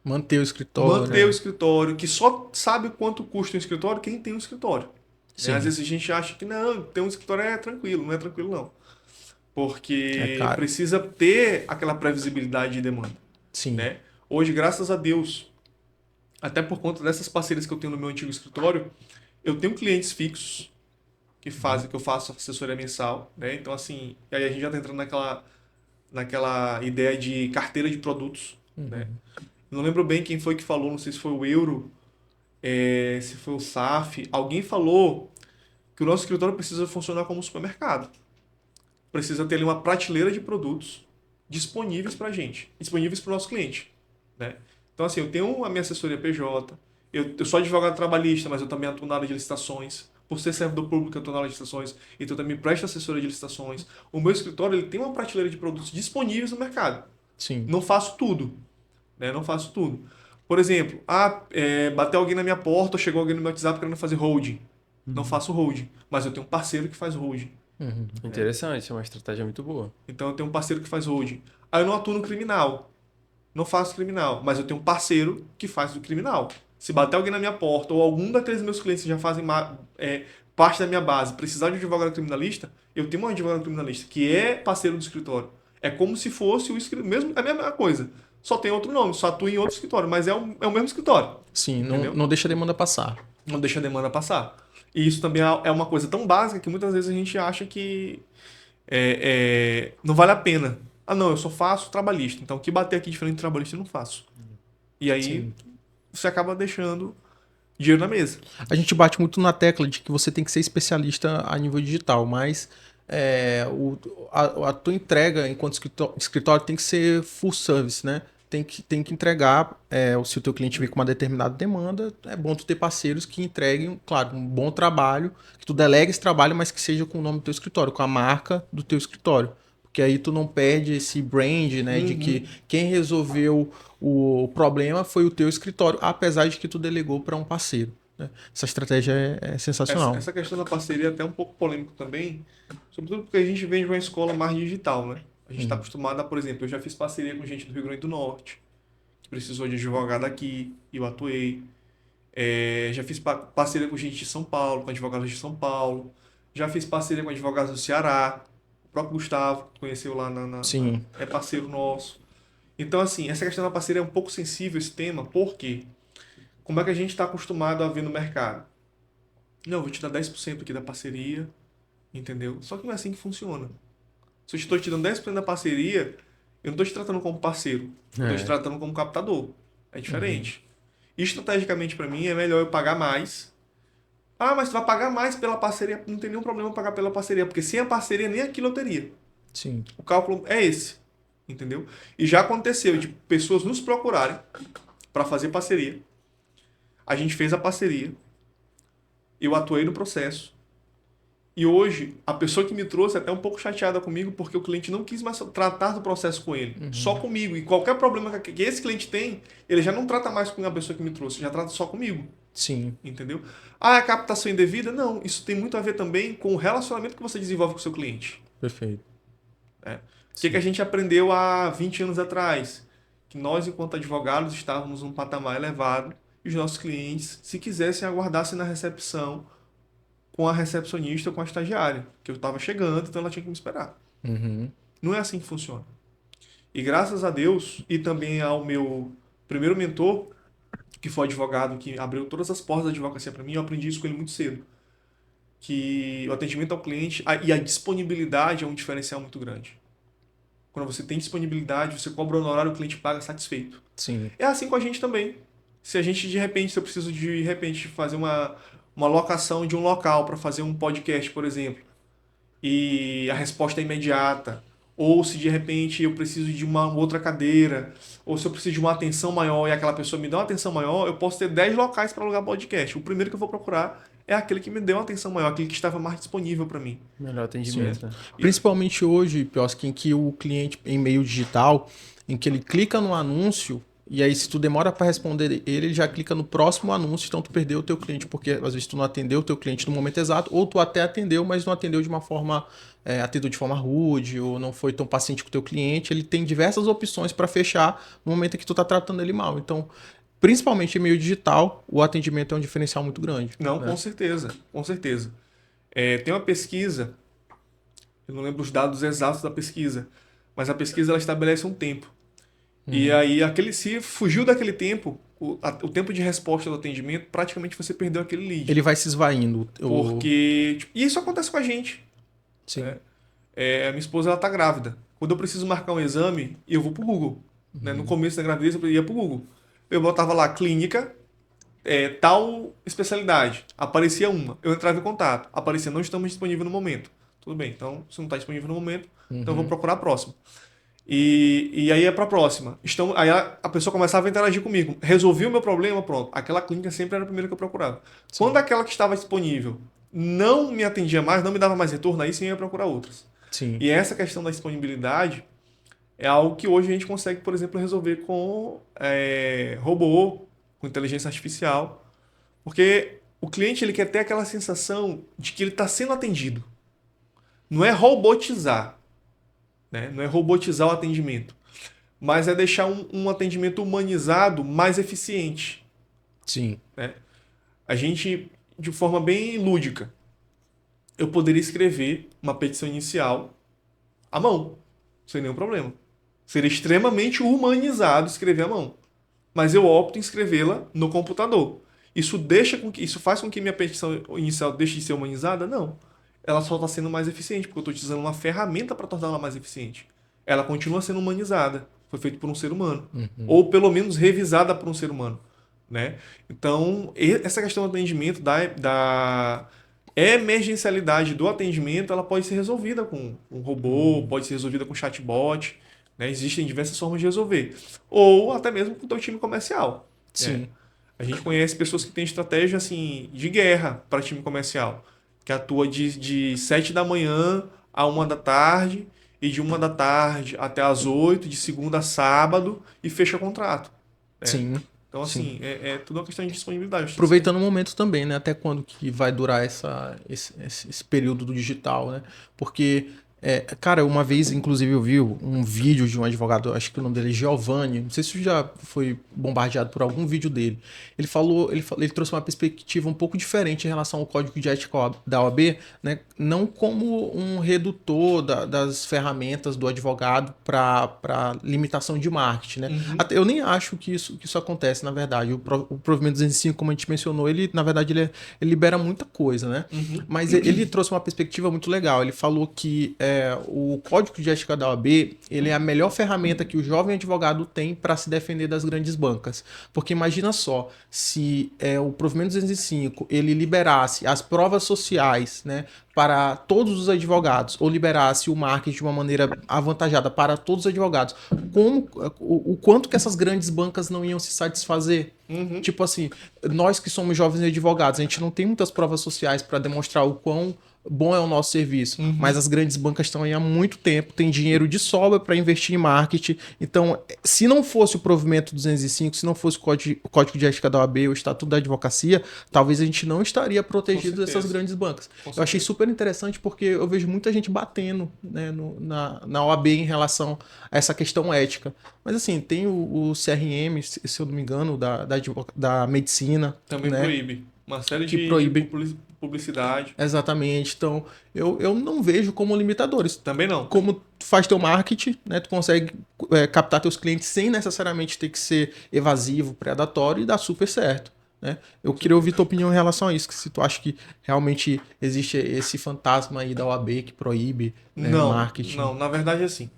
Manter o escritório. manter o escritório, que só sabe quanto custa um escritório quem tem um escritório. Né? Sim. Às vezes a gente acha que não, ter um escritório é tranquilo, não é tranquilo não. Porque É caro. precisa ter aquela previsibilidade de demanda. Sim. Né? Hoje, graças a Deus, até por conta dessas parcerias que eu tenho no meu antigo escritório, eu tenho clientes fixos que fazem, que eu faço assessoria mensal, né? Então, assim, aí a gente já tá entrando naquela ideia de carteira de produtos, né? Não lembro bem quem foi que falou, não sei se foi o Euro, se foi o SAF, alguém falou que o nosso escritório precisa funcionar como um supermercado. Precisa ter ali uma prateleira de produtos disponíveis pra gente, disponíveis para o nosso cliente, né? Então, assim, eu tenho a minha assessoria PJ, eu sou advogado trabalhista, mas eu também atuo na área de licitações. Por ser servidor público, eu estou na área de licitações, então eu também presto assessoria de licitações. O meu escritório ele tem uma prateleira de produtos disponíveis no mercado. Sim. Não faço tudo, né? Não faço tudo. Por exemplo, bateu alguém na minha porta, ou chegou alguém no meu WhatsApp querendo fazer holding. Não faço holding, mas eu tenho um parceiro que faz holding. Interessante, é uma estratégia muito boa. Então eu tenho um parceiro que faz holding. Aí eu não atuo no criminal. Não faço criminal, mas eu tenho um parceiro que faz do criminal. Se bater alguém na minha porta ou algum daqueles meus clientes que já fazem parte da minha base precisar de um advogado criminalista, eu tenho um advogado criminalista que é parceiro do escritório. É como se fosse o escritório, mesmo, é a mesma coisa. Só tem outro nome, só atua em outro escritório, mas é o mesmo escritório. Sim, Entendeu? não deixa a demanda passar. Não deixa a demanda passar. E isso também é uma coisa tão básica que muitas vezes a gente acha que não vale a pena. Ah, não, eu só faço trabalhista. Então, o que bater aqui diferente de trabalhista, eu não faço. E aí, Sim. você acaba deixando dinheiro na mesa. A gente bate muito na tecla de que você tem que ser especialista a nível digital, mas a tua entrega enquanto escritório tem que ser full service, né? Tem que entregar, se o teu cliente vir com uma determinada demanda, é bom tu ter parceiros que entreguem, claro, um bom trabalho, que tu delegue esse trabalho, mas que seja com o nome do teu escritório, com a marca do teu escritório. Porque aí tu não perde esse brand, né? De que quem resolveu o problema foi o teu escritório, apesar de que tu delegou para um parceiro. Né? Essa estratégia é sensacional. Essa questão da parceria é até um pouco polêmico também, sobretudo porque a gente vem de uma escola mais digital, né? A gente está acostumado a, por exemplo, eu já fiz parceria com gente do Rio Grande do Norte, que precisou de advogado aqui, e eu atuei. Já fiz parceria com gente de São Paulo, com advogados de São Paulo. Já fiz parceria com advogados do Ceará. O próprio Gustavo, que conheceu lá Sim. é parceiro nosso. Então, assim, essa questão da parceria é um pouco sensível, esse tema, porque como é que a gente está acostumado a ver no mercado? Não, eu vou te dar 10% aqui da parceria, entendeu? Só que não é assim que funciona. Se eu estou te dando 10% da parceria, eu não estou te tratando como parceiro. Eu estou te tratando como captador. É diferente. Estrategicamente, para mim, é melhor eu pagar mais. Ah, mas tu vai pagar mais pela parceria. Não tem nenhum problema pagar pela parceria, porque sem a parceria nem aquilo eu teria. Sim. O cálculo é esse, entendeu? E já aconteceu de pessoas nos procurarem para fazer parceria. A gente fez a parceria. Eu atuei no processo. E hoje, a pessoa que me trouxe é até um pouco chateada comigo porque o cliente não quis mais tratar do processo com ele. Só comigo. E qualquer problema que esse cliente tem, ele já não trata mais com a pessoa que me trouxe, já trata só comigo. Sim. Entendeu? Ah, a captação indevida? Não. Isso tem muito a ver também com o relacionamento que você desenvolve com o seu cliente. Perfeito. O que a gente aprendeu há 20 anos atrás? Que nós, enquanto advogados, estávamos num patamar elevado e os nossos clientes, se quisessem, aguardassem na recepção com a recepcionista ou com a estagiária, que eu estava chegando, então ela tinha que me esperar. Não é assim que funciona. E graças a Deus, e também ao meu primeiro mentor, que foi advogado, que abriu todas as portas da advocacia para mim, eu aprendi isso com ele muito cedo. Que o atendimento ao cliente e a disponibilidade é um diferencial muito grande. Quando você tem disponibilidade, você cobra o honorário, o cliente paga satisfeito. Sim. É assim com a gente também. Se a gente, de repente, se eu preciso de repente fazer uma locação de um local para fazer um podcast, por exemplo, e a resposta é imediata, ou se de repente eu preciso de uma outra cadeira, ou se eu preciso de uma atenção maior e aquela pessoa me dá uma atenção maior, eu posso ter 10 locais para alugar podcast. O primeiro que eu vou procurar é aquele que me deu uma atenção maior, aquele que estava mais disponível para mim. Melhor atendimento, né? Principalmente hoje, Pioski, em que o cliente em meio digital, em que ele clica no anúncio, e aí se tu demora para responder ele já clica no próximo anúncio, então tu perdeu o teu cliente, porque às vezes tu não atendeu o teu cliente no momento exato, ou tu até atendeu, mas não atendeu de uma forma, atendeu de forma rude, ou não foi tão paciente com o teu cliente. Ele tem diversas opções para fechar no momento em que tu tá tratando ele mal. Então, principalmente em meio digital, o atendimento é um diferencial muito grande. Não, né? com certeza, com certeza. Tem uma pesquisa, eu não lembro os dados exatos da pesquisa, mas a pesquisa ela estabelece um tempo. E aí, se fugiu daquele tempo, o tempo de resposta do atendimento, praticamente você perdeu aquele lead. Ele vai se esvaindo. Porque. E isso acontece com a gente. Sim. A minha esposa ela tá grávida. Quando eu preciso marcar um exame, eu vou pro Google. Né? No começo da gravidez, eu ia pro Google. Eu botava lá clínica, tal especialidade. Aparecia uma. Eu entrava em contato. Aparecia, não estamos disponíveis no momento. Tudo bem, então, se não está disponível no momento, então eu vou procurar a próxima. E aí é para a próxima. Aí a pessoa começava a interagir comigo. Resolvi o meu problema, pronto. Aquela clínica sempre era a primeira que eu procurava. Sim. Quando aquela que estava disponível não me atendia mais, não me dava mais retorno, aí sim eu ia procurar outras. Sim. E essa questão da disponibilidade é algo que hoje a gente consegue, por exemplo, resolver com robô, com inteligência artificial. Porque o cliente ele quer ter aquela sensação de que ele está sendo atendido. Não é robotizar. Né? Não é robotizar o atendimento, mas é deixar um atendimento humanizado mais eficiente. Sim. Né? A gente, de forma bem lúdica, eu poderia escrever uma petição inicial à mão, sem nenhum problema. Seria extremamente humanizado escrever à mão, mas eu opto em escrevê-la no computador. Isso faz com que minha petição inicial deixe de ser humanizada? Não. Ela só está sendo mais eficiente, porque eu estou utilizando uma ferramenta para torná-la mais eficiente. Ela continua sendo humanizada. Foi feito por um ser humano. Ou, pelo menos, revisada por um ser humano. Né? Então, essa questão do atendimento, da emergencialidade do atendimento, ela pode ser resolvida com um robô, pode ser resolvida com chatbot. Né? Existem diversas formas de resolver. Ou até mesmo com o teu time comercial. Sim. Né? A gente conhece pessoas que têm estratégia assim, de guerra para time comercial, que atua de 7 da manhã a 1 da tarde, e de 1 da tarde até as 8, de segunda a sábado, e fecha contrato. Né? Sim. Então, assim, é tudo uma questão de disponibilidade. Aproveitando o momento também, né? Até quando que vai durar esse período do digital, né? Porque, cara, uma vez, inclusive, eu vi um vídeo de um advogado, acho que o nome dele é Giovanni, não sei se já foi bombardeado por algum vídeo dele. Ele trouxe uma perspectiva um pouco diferente em relação ao código de ética da OAB, né? Não como um redutor das ferramentas do advogado para limitação de marketing, né? Até, eu nem acho que isso acontece, na verdade. O provimento 205, como a gente mencionou, na verdade, ele libera muita coisa, né? Mas ele trouxe uma perspectiva muito legal. Ele falou que o código de ética da OAB, ele é a melhor ferramenta que o jovem advogado tem para se defender das grandes bancas. Porque imagina só, se o provimento 205 ele liberasse as provas sociais, né, para todos os advogados, ou liberasse o marketing de uma maneira avantajada para todos os advogados, o quanto que essas grandes bancas não iam se satisfazer? Tipo assim, nós que somos jovens advogados, a gente não tem muitas provas sociais para demonstrar o quão bom é o nosso serviço, mas as grandes bancas estão aí há muito tempo, tem dinheiro de sobra para investir em marketing. Então, se não fosse o provimento 205, se não fosse o código de ética da OAB, o Estatuto da Advocacia, talvez a gente não estaria protegido dessas grandes bancas. Eu achei super interessante porque eu vejo muita gente batendo, né, na OAB em relação a essa questão ética. Mas assim, tem o CRM, se eu não me engano, da medicina. Também, né? Proíbe. Uma série de publicidade. Exatamente. Então, eu não vejo como limitadores. Também não. Como tu faz teu marketing, né? Tu consegue captar teus clientes sem necessariamente ter que ser evasivo, predatório, e dá super certo. Né? Eu queria ouvir tua opinião em relação a isso, que se tu acha que realmente existe esse fantasma aí da OAB que proíbe marketing. Não, na verdade é assim.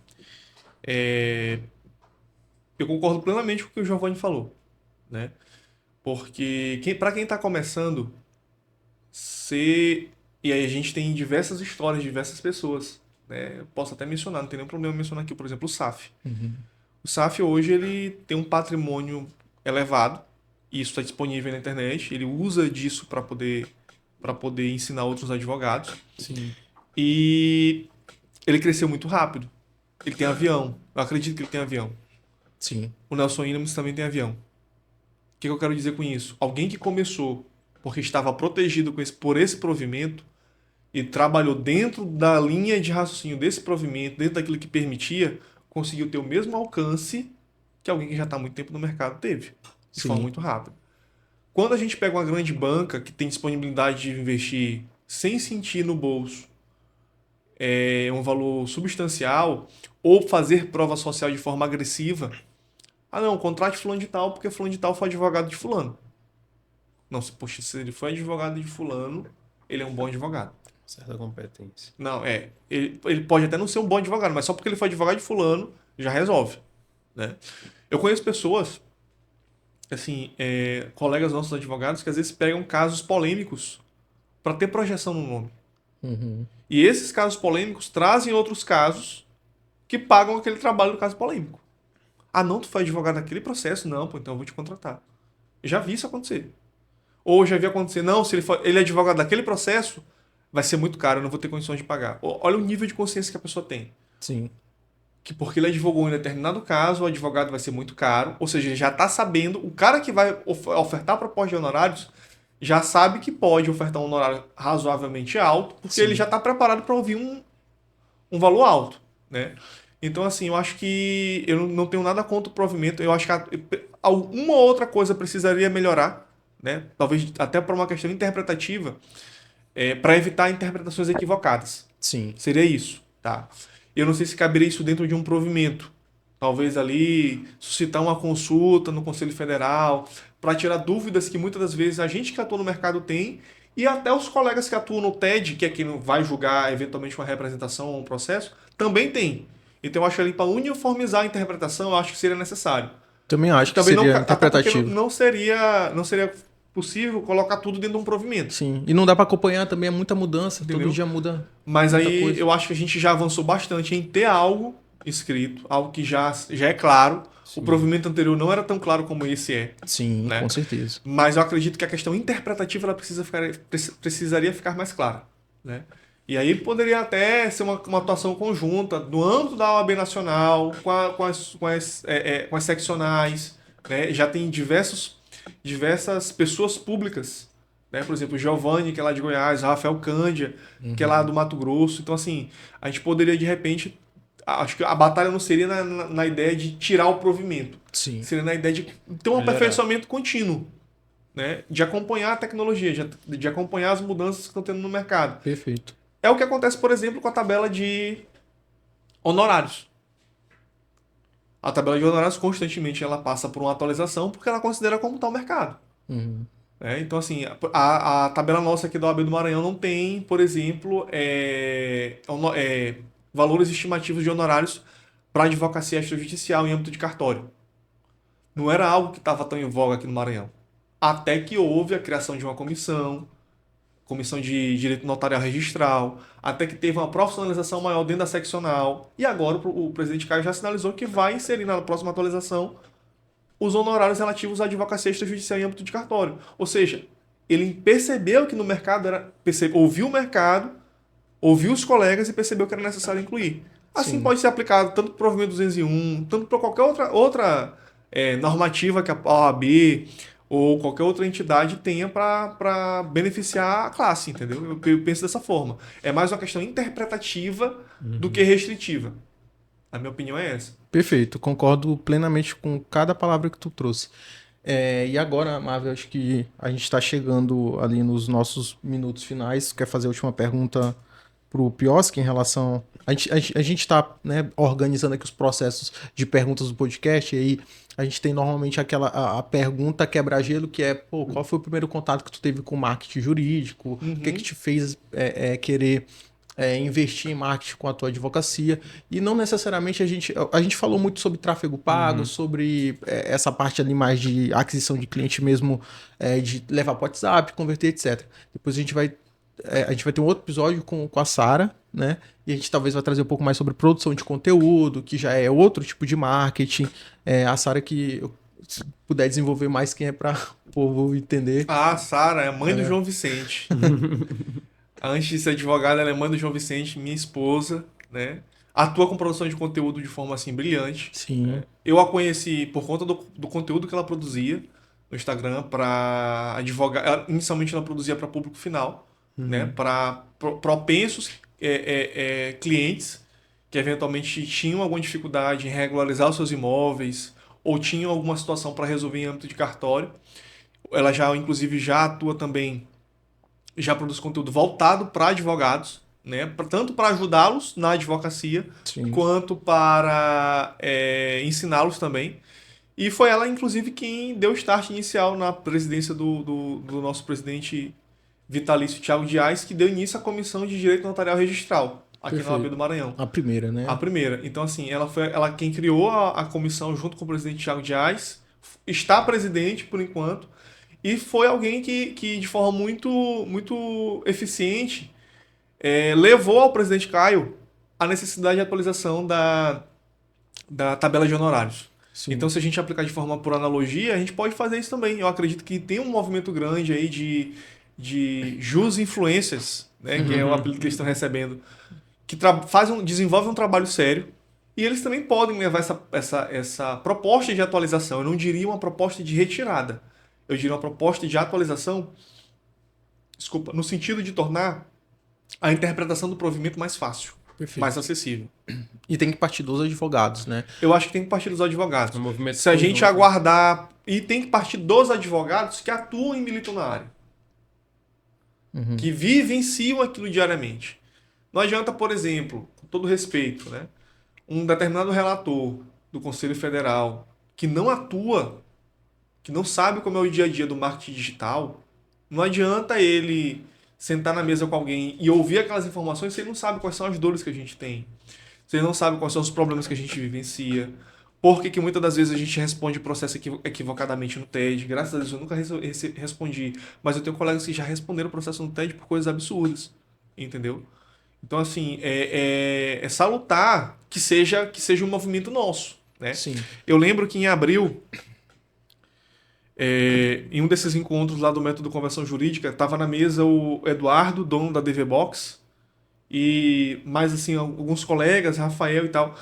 Eu concordo plenamente com o que o Giovanni falou. Né? Porque para quem está começando, e aí a gente tem diversas histórias de diversas pessoas né? Eu posso até mencionar, não tem nenhum problema mencionar aqui, por exemplo, o SAF. O SAF hoje ele tem um patrimônio elevado, e isso está disponível na internet, ele usa disso para poder ensinar outros advogados. Sim. E ele cresceu muito rápido. Ele tem avião. Eu acredito que ele tem avião. Sim. O Nelson Williams também tem avião. O que eu quero dizer com isso? Alguém que começou porque estava protegido por esse provimento e trabalhou dentro da linha de raciocínio desse provimento, dentro daquilo que permitia, conseguiu ter o mesmo alcance que alguém que já está há muito tempo no mercado teve. De Sim. forma muito rápida. Quando a gente pega uma grande banca que tem disponibilidade de investir sem sentir no bolso um valor substancial, ou fazer prova social de forma agressiva. Ah, não, contrate fulano de tal porque fulano de tal foi advogado de fulano. Não, poxa, se ele foi advogado de fulano, ele é um bom advogado. Certa competência. Não, ele pode até não ser um bom advogado, mas só porque ele foi advogado de fulano, já resolve, né? Eu conheço pessoas, assim, colegas nossos advogados, que às vezes pegam casos polêmicos para ter projeção no nome. E esses casos polêmicos trazem outros casos que pagam aquele trabalho do caso polêmico. Ah, não, tu foi advogado naquele processo? Não, pô, então eu vou te contratar. Eu já vi isso acontecer. Ou já vi acontecer, não, se ele é advogado daquele processo, vai ser muito caro, eu não vou ter condições de pagar. Olha o nível de consciência que a pessoa tem. Sim. Que porque ele advogou em determinado caso, o advogado vai ser muito caro. Ou seja, ele já está sabendo, o cara que vai ofertar a proposta de honorários já sabe que pode ofertar um honorário razoavelmente alto, porque ele já está preparado para ouvir um valor alto, né? Então, assim, eu acho que eu não tenho nada contra o provimento. Eu acho que alguma outra coisa precisaria melhorar, né? Talvez até por uma questão interpretativa, para evitar interpretações equivocadas. Sim. Seria isso, tá? Eu não sei se caberia isso dentro de um provimento. Talvez ali suscitar uma consulta no Conselho Federal para tirar dúvidas que muitas das vezes a gente que atua no mercado tem e até os colegas que atuam no TED, que é quem vai julgar eventualmente uma representação ou um processo, também tem. Então eu acho que ali para uniformizar a interpretação, eu acho que seria necessário. Também acho que Também seria até porque interpretativo. não seria possível colocar tudo dentro de um provimento. Sim. E não dá para acompanhar também, é muita mudança. Entendeu? Todo dia muda. Mas muita aí coisa. eu acho que a gente já avançou bastante em ter algo escrito, algo que já é claro. Sim. O provimento anterior não era tão claro como esse é. Sim, né? com certeza. Mas eu acredito que a questão interpretativa ela precisaria ficar mais clara. Né? E aí poderia até ser uma atuação conjunta no âmbito da OAB Nacional, com as seccionais. Né? Já tem diversas pessoas públicas. Né? Por exemplo, o Giovanni, que é lá de Goiás, o Rafael Cândia, que é lá do Mato Grosso. Então, assim, a gente poderia, de repente... Acho que a batalha não seria na ideia de tirar o provimento. Sim. Seria na ideia de ter um aperfeiçoamento contínuo. Né? De acompanhar a tecnologia, de acompanhar as mudanças que estão tendo no mercado. Perfeito. É o que acontece, por exemplo, com a tabela de honorários. A tabela de honorários constantemente ela passa por uma atualização porque ela considera como está o mercado. Então, assim, a tabela nossa aqui da OAB do Maranhão não tem, por exemplo, valores estimativos de honorários para advocacia extrajudicial em âmbito de cartório. Não era algo que estava tão em voga aqui no Maranhão. Até que houve a criação de uma comissão de direito notarial registral, até que teve uma profissionalização maior dentro da seccional, e agora o presidente Caio já sinalizou que vai inserir na próxima atualização os honorários relativos à advocacia extrajudicial em âmbito de cartório. Ou seja, ele percebeu que no mercado ouviu o mercado, ouviu os colegas e percebeu que era necessário incluir. Assim Sim. pode ser aplicado tanto para o provimento 201, tanto para qualquer outra normativa que a OAB ou qualquer outra entidade tenha para beneficiar a classe, entendeu? Eu penso dessa forma. É mais uma questão interpretativa do que restritiva. A minha opinião é essa. Perfeito, concordo plenamente com cada palavra que tu trouxe. E agora, Marvel, acho que a gente está chegando ali nos nossos minutos finais. Quer fazer a última pergunta para o Pioski em relação... A gente está, né, organizando aqui os processos de perguntas do podcast, e aí a gente tem normalmente a pergunta quebra-gelo, que é, qual foi o primeiro contato que tu teve com marketing jurídico? O que te fez querer investir em marketing com a tua advocacia? E não necessariamente a gente falou muito sobre tráfego pago, sobre essa parte ali mais de aquisição de cliente mesmo, de levar para o WhatsApp, converter, etc. Depois a gente vai a gente vai ter um outro episódio com a Sara, né? E a gente talvez vai trazer um pouco mais sobre produção de conteúdo, que já é outro tipo de marketing. A Sara que se puder desenvolver mais quem é para o povo entender. A Sara é mãe do João Vicente. Antes de ser advogada, ela é mãe do João Vicente, minha esposa, né? Atua com produção de conteúdo de forma assim brilhante. Sim. Eu a conheci por conta do conteúdo que ela produzia no Instagram para advogar. Inicialmente ela produzia para público final, né? Para propensos clientes que eventualmente tinham alguma dificuldade em regularizar os seus imóveis ou tinham alguma situação para resolver em âmbito de cartório. Ela já, inclusive, já atua também, já produz conteúdo voltado para advogados, né? Tanto para ajudá-los na advocacia, Sim. quanto para ensiná-los também. E foi ela, inclusive, quem deu o start inicial na presidência do nosso presidente vitalício, Thiago Dias, que deu início à Comissão de Direito Notarial Registral, aqui na OAB do Maranhão. A primeira, né? A primeira. Então, assim, ela foi ela quem criou a comissão junto com o presidente Thiago Dias, está presidente por enquanto, e foi alguém que de forma muito, muito eficiente, levou ao presidente Caio a necessidade de atualização da tabela de honorários. Sim. Então, se a gente aplicar de forma por analogia, a gente pode fazer isso também. Eu acredito que tem um movimento grande aí de jus influencers, né, que é o apelido que eles estão recebendo, que desenvolvem um trabalho sério, e eles também podem levar essa proposta de atualização. Eu não diria uma proposta de retirada. Eu diria uma proposta de atualização, desculpa, no sentido de tornar a interpretação do provimento mais fácil, Perfeito. mais acessível. E tem que partir dos advogados, né? Eu acho que tem que partir dos advogados. Um movimento Se a gente conjunto. aguardar... E tem que partir dos advogados que atuam e militam na área. Que vivenciam aquilo diariamente. Não adianta, por exemplo, com todo respeito, né, um determinado relator do Conselho Federal que não atua, que não sabe como é o dia a dia do marketing digital, não adianta ele sentar na mesa com alguém e ouvir aquelas informações se ele não sabe quais são as dores que a gente tem, se ele não sabe quais são os problemas que a gente vivencia, por que muitas das vezes a gente responde o processo equivocadamente no TED. Graças a Deus eu nunca respondi, mas eu tenho colegas que já responderam o processo no TED por coisas absurdas, entendeu? Então, assim, é salutar que seja um movimento nosso, né? Sim. Eu lembro que em abril, em um desses encontros lá do Método Conversão Jurídica, estava na mesa o Eduardo, dono da DV Box, e mais, assim, alguns colegas, Rafael e tal.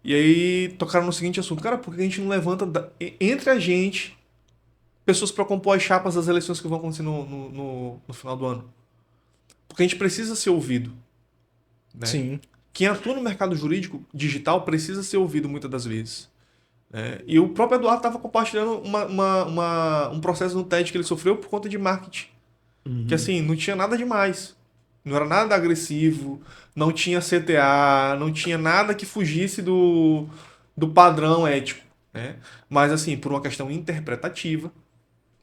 E aí tocaram no seguinte assunto: cara, por que a gente não levanta entre a gente pessoas para compor as chapas das eleições que vão acontecer no final do ano? Porque a gente precisa ser ouvido. Né? Sim. Quem atua no mercado jurídico digital precisa ser ouvido muitas das vezes. Né? E o próprio Eduardo estava compartilhando um processo no TED que ele sofreu por conta de marketing. Que assim, não tinha nada demais. Não era nada agressivo, não tinha CTA, não tinha nada que fugisse do padrão ético. Né? Mas assim, por uma questão interpretativa,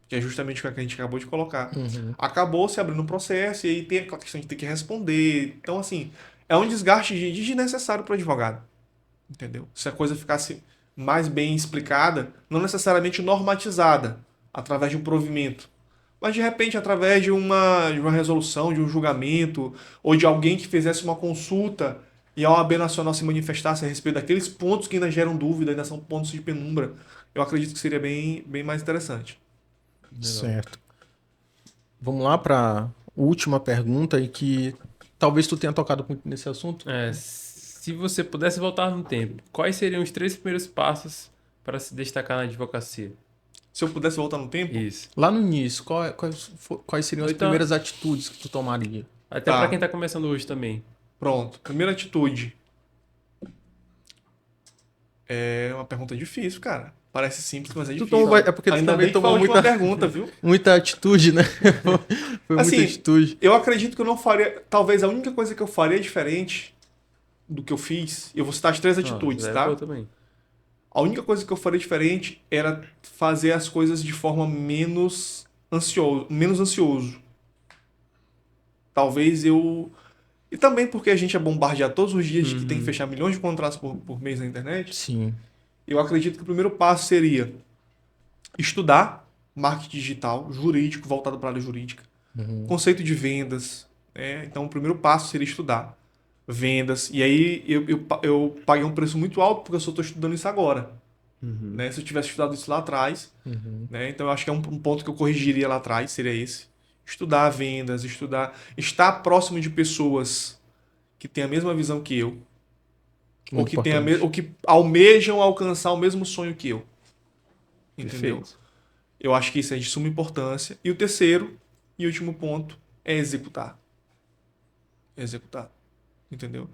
que é justamente o que a gente acabou de colocar, acabou se abrindo um processo e aí tem a questão de ter que responder. Então, assim, é um desgaste desnecessário para o advogado. Entendeu? Se a coisa ficasse mais bem explicada, não necessariamente normatizada, através de um provimento, mas de repente através de uma resolução, de um julgamento, ou de alguém que fizesse uma consulta e a OAB Nacional se manifestasse a respeito daqueles pontos que ainda geram dúvida, ainda são pontos de penumbra. Eu acredito que seria bem mais interessante. Certo. Vamos lá para a última pergunta e que talvez tu tenha tocado muito nesse assunto. Se você pudesse voltar no tempo, quais seriam os 3 primeiros passos para se destacar na advocacia? Se eu pudesse voltar no tempo? Isso. Lá no início, quais seriam as Então, primeiras atitudes que tu tomaria? Até Tá. para quem está começando hoje também. Pronto. Primeira atitude. É uma pergunta difícil, cara. Parece simples, mas é difícil. É porque tu Ainda também bem que foi a tomou última muita, pergunta, viu? muita atitude, né? Foi Assim, muita atitude. Eu acredito que eu não faria... Talvez a única coisa que eu faria diferente do que eu fiz... Eu vou citar as 3 atitudes, tá? Eu também. A única coisa que eu faria diferente era fazer as coisas de forma menos ansioso. Talvez eu... E também porque a gente é bombardeado todos os dias de que tem que fechar milhões de contratos por mês na internet. Sim. Eu acredito que o primeiro passo seria estudar marketing digital, jurídico, voltado para a área jurídica. Conceito de vendas, né? Então, o primeiro passo seria estudar. Vendas. E aí, eu paguei um preço muito alto porque eu só estou estudando isso agora. Né? Se eu tivesse estudado isso lá atrás, né? Então eu acho que é um ponto que eu corrigiria lá atrás, seria esse. Estudar vendas, estar próximo de pessoas que têm a mesma visão que eu, ou Muito que, importante. ou que almejam alcançar o mesmo sonho que eu. Entendeu? Perfeito. Eu acho que isso é de suma importância. E o terceiro e último ponto é executar. Executar. Entendeu?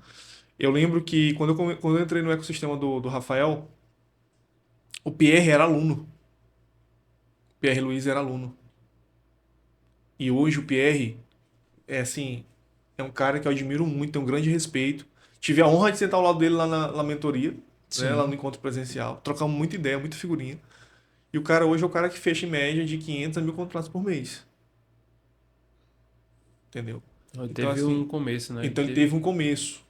Eu lembro que quando eu entrei no ecossistema do Rafael, o Pierre era aluno. Pierre Luiz era aluno. E hoje o Pierre é assim, é um cara que eu admiro muito, tenho um grande respeito. Tive a honra de sentar ao lado dele lá na mentoria, né, lá no encontro presencial. Trocamos muita ideia, muita figurinha. E o cara hoje é o cara que fecha em média de 500 a 1.000 contratos por mês. Entendeu? Então, Então, teve assim, um começo, né? então ele teve um começo.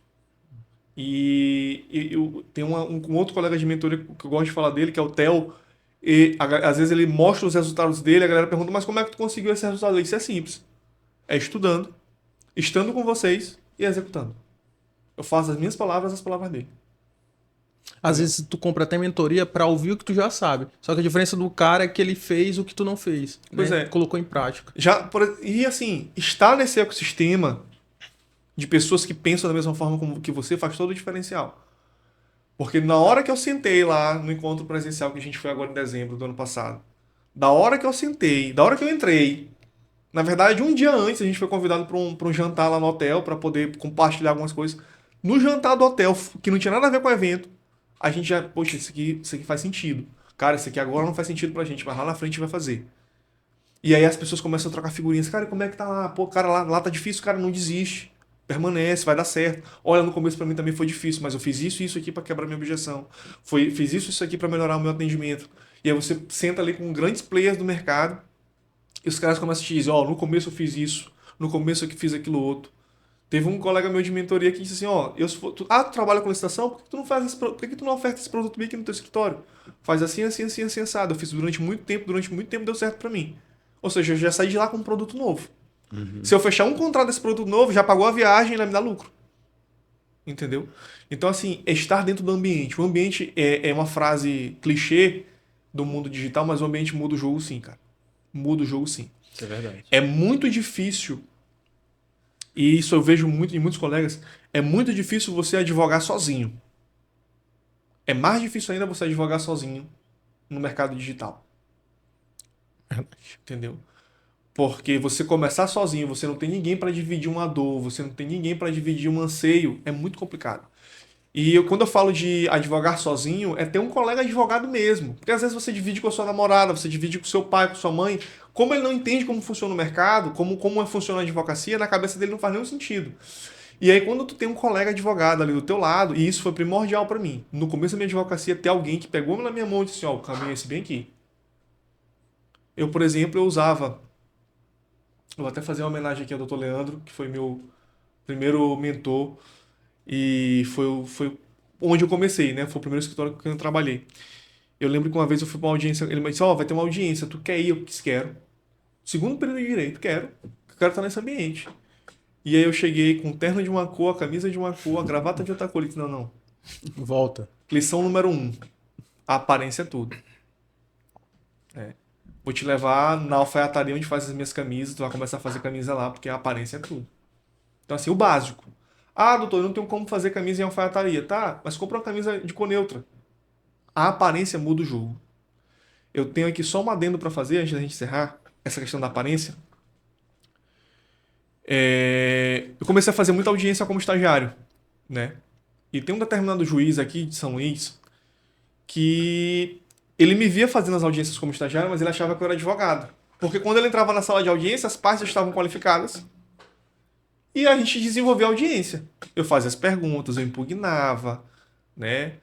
E eu tenho um outro colega de mentoria que eu gosto de falar dele, que é o Theo. E às vezes ele mostra os resultados dele, a galera pergunta, mas como é que tu conseguiu esse resultado? Isso é simples. É estudando, estando com vocês e executando. Eu faço as minhas palavras, as palavras dele. Às vezes tu compra até mentoria pra ouvir o que tu já sabe. Só que a diferença do cara é que ele fez o que tu não fez. Pois né? é. Colocou em prática. E assim, estar nesse ecossistema de pessoas que pensam da mesma forma como que você faz todo o diferencial. Porque na hora que eu sentei lá no encontro presencial que a gente foi agora em dezembro do ano passado, da hora que eu sentei, da hora que eu entrei, na verdade, um dia antes a gente foi convidado para um jantar lá no hotel para poder compartilhar algumas coisas. No jantar do hotel, que não tinha nada a ver com o evento, a gente já, poxa, isso aqui faz sentido. Cara, isso aqui agora não faz sentido pra gente, mas lá na frente vai fazer. E aí as pessoas começam a trocar figurinhas. Cara, como é que tá lá? Pô, cara, lá tá difícil, cara, não desiste. Permanece, vai dar certo. Olha, no começo pra mim também foi difícil, mas eu fiz isso e isso aqui pra quebrar minha objeção. Fiz isso aqui pra melhorar o meu atendimento. E aí você senta ali com grandes players do mercado e os caras começam a te dizer, ó, no começo eu fiz isso, no começo eu fiz aquilo outro. Teve um colega meu de mentoria que disse assim, ó, tu trabalha com licitação, por que tu não por que tu não oferta esse produto bem aqui no teu escritório? Faz assim, assim, assim, assim, assado. Eu fiz durante muito tempo deu certo pra mim. Ou seja, eu já saí de lá com um produto novo. Se eu fechar um contrato desse produto novo, já pagou a viagem e ele vai me dar lucro. Entendeu? Então, assim, é estar dentro do ambiente. O ambiente é uma frase clichê do mundo digital, mas o ambiente muda o jogo sim, cara. Muda o jogo sim. Isso é verdade. É muito difícil, e isso eu vejo muito em muitos colegas, é muito difícil você advogar sozinho. É mais difícil ainda você advogar sozinho no mercado digital. Entendeu? Porque você começar sozinho, você não tem ninguém para dividir uma dor, você não tem ninguém para dividir um anseio, é muito complicado. E quando eu falo de advogar sozinho, é ter um colega advogado mesmo. Porque às vezes você divide com a sua namorada, você divide com seu pai, com sua mãe. Como ele não entende como funciona o mercado, como funciona a advocacia, na cabeça dele não faz nenhum sentido. E aí quando tu tem um colega advogado ali do teu lado, e isso foi primordial para mim. No começo da minha advocacia, ter alguém que pegou na minha mão e disse, ó, o caminho é esse bem aqui. Eu, por exemplo, eu vou até fazer uma homenagem aqui ao Dr. Leandro, que foi meu primeiro mentor e foi onde eu comecei, né? Foi o primeiro escritório que eu trabalhei. Eu lembro que uma vez eu fui para uma audiência, ele me disse, ó, vai ter uma audiência, tu quer ir? Eu quis, quero. Segundo período de direito, quero estar nesse ambiente. E aí eu cheguei com terno de uma cor, a camisa de uma cor, a gravata de outra cor. Ele disse, não. Volta. Lição número 1. A aparência é tudo. Vou te levar na alfaiataria onde faz as minhas camisas, tu vai começar a fazer camisa lá, porque a aparência é tudo. Então, assim, o básico. Ah, doutor, eu não tenho como fazer camisa em alfaiataria. Tá, mas compra uma camisa de cor neutra. A aparência muda o jogo. Eu tenho aqui só um adendo para fazer, antes da gente encerrar, essa questão da aparência. Eu comecei a fazer muita audiência como estagiário, né? E tem um determinado juiz aqui de São Luís que ele me via fazendo as audiências como estagiário, mas ele achava que eu era advogado. Porque quando ele entrava na sala de audiência, as partes estavam qualificadas e a gente desenvolvia a audiência. Eu fazia as perguntas, eu impugnava, né?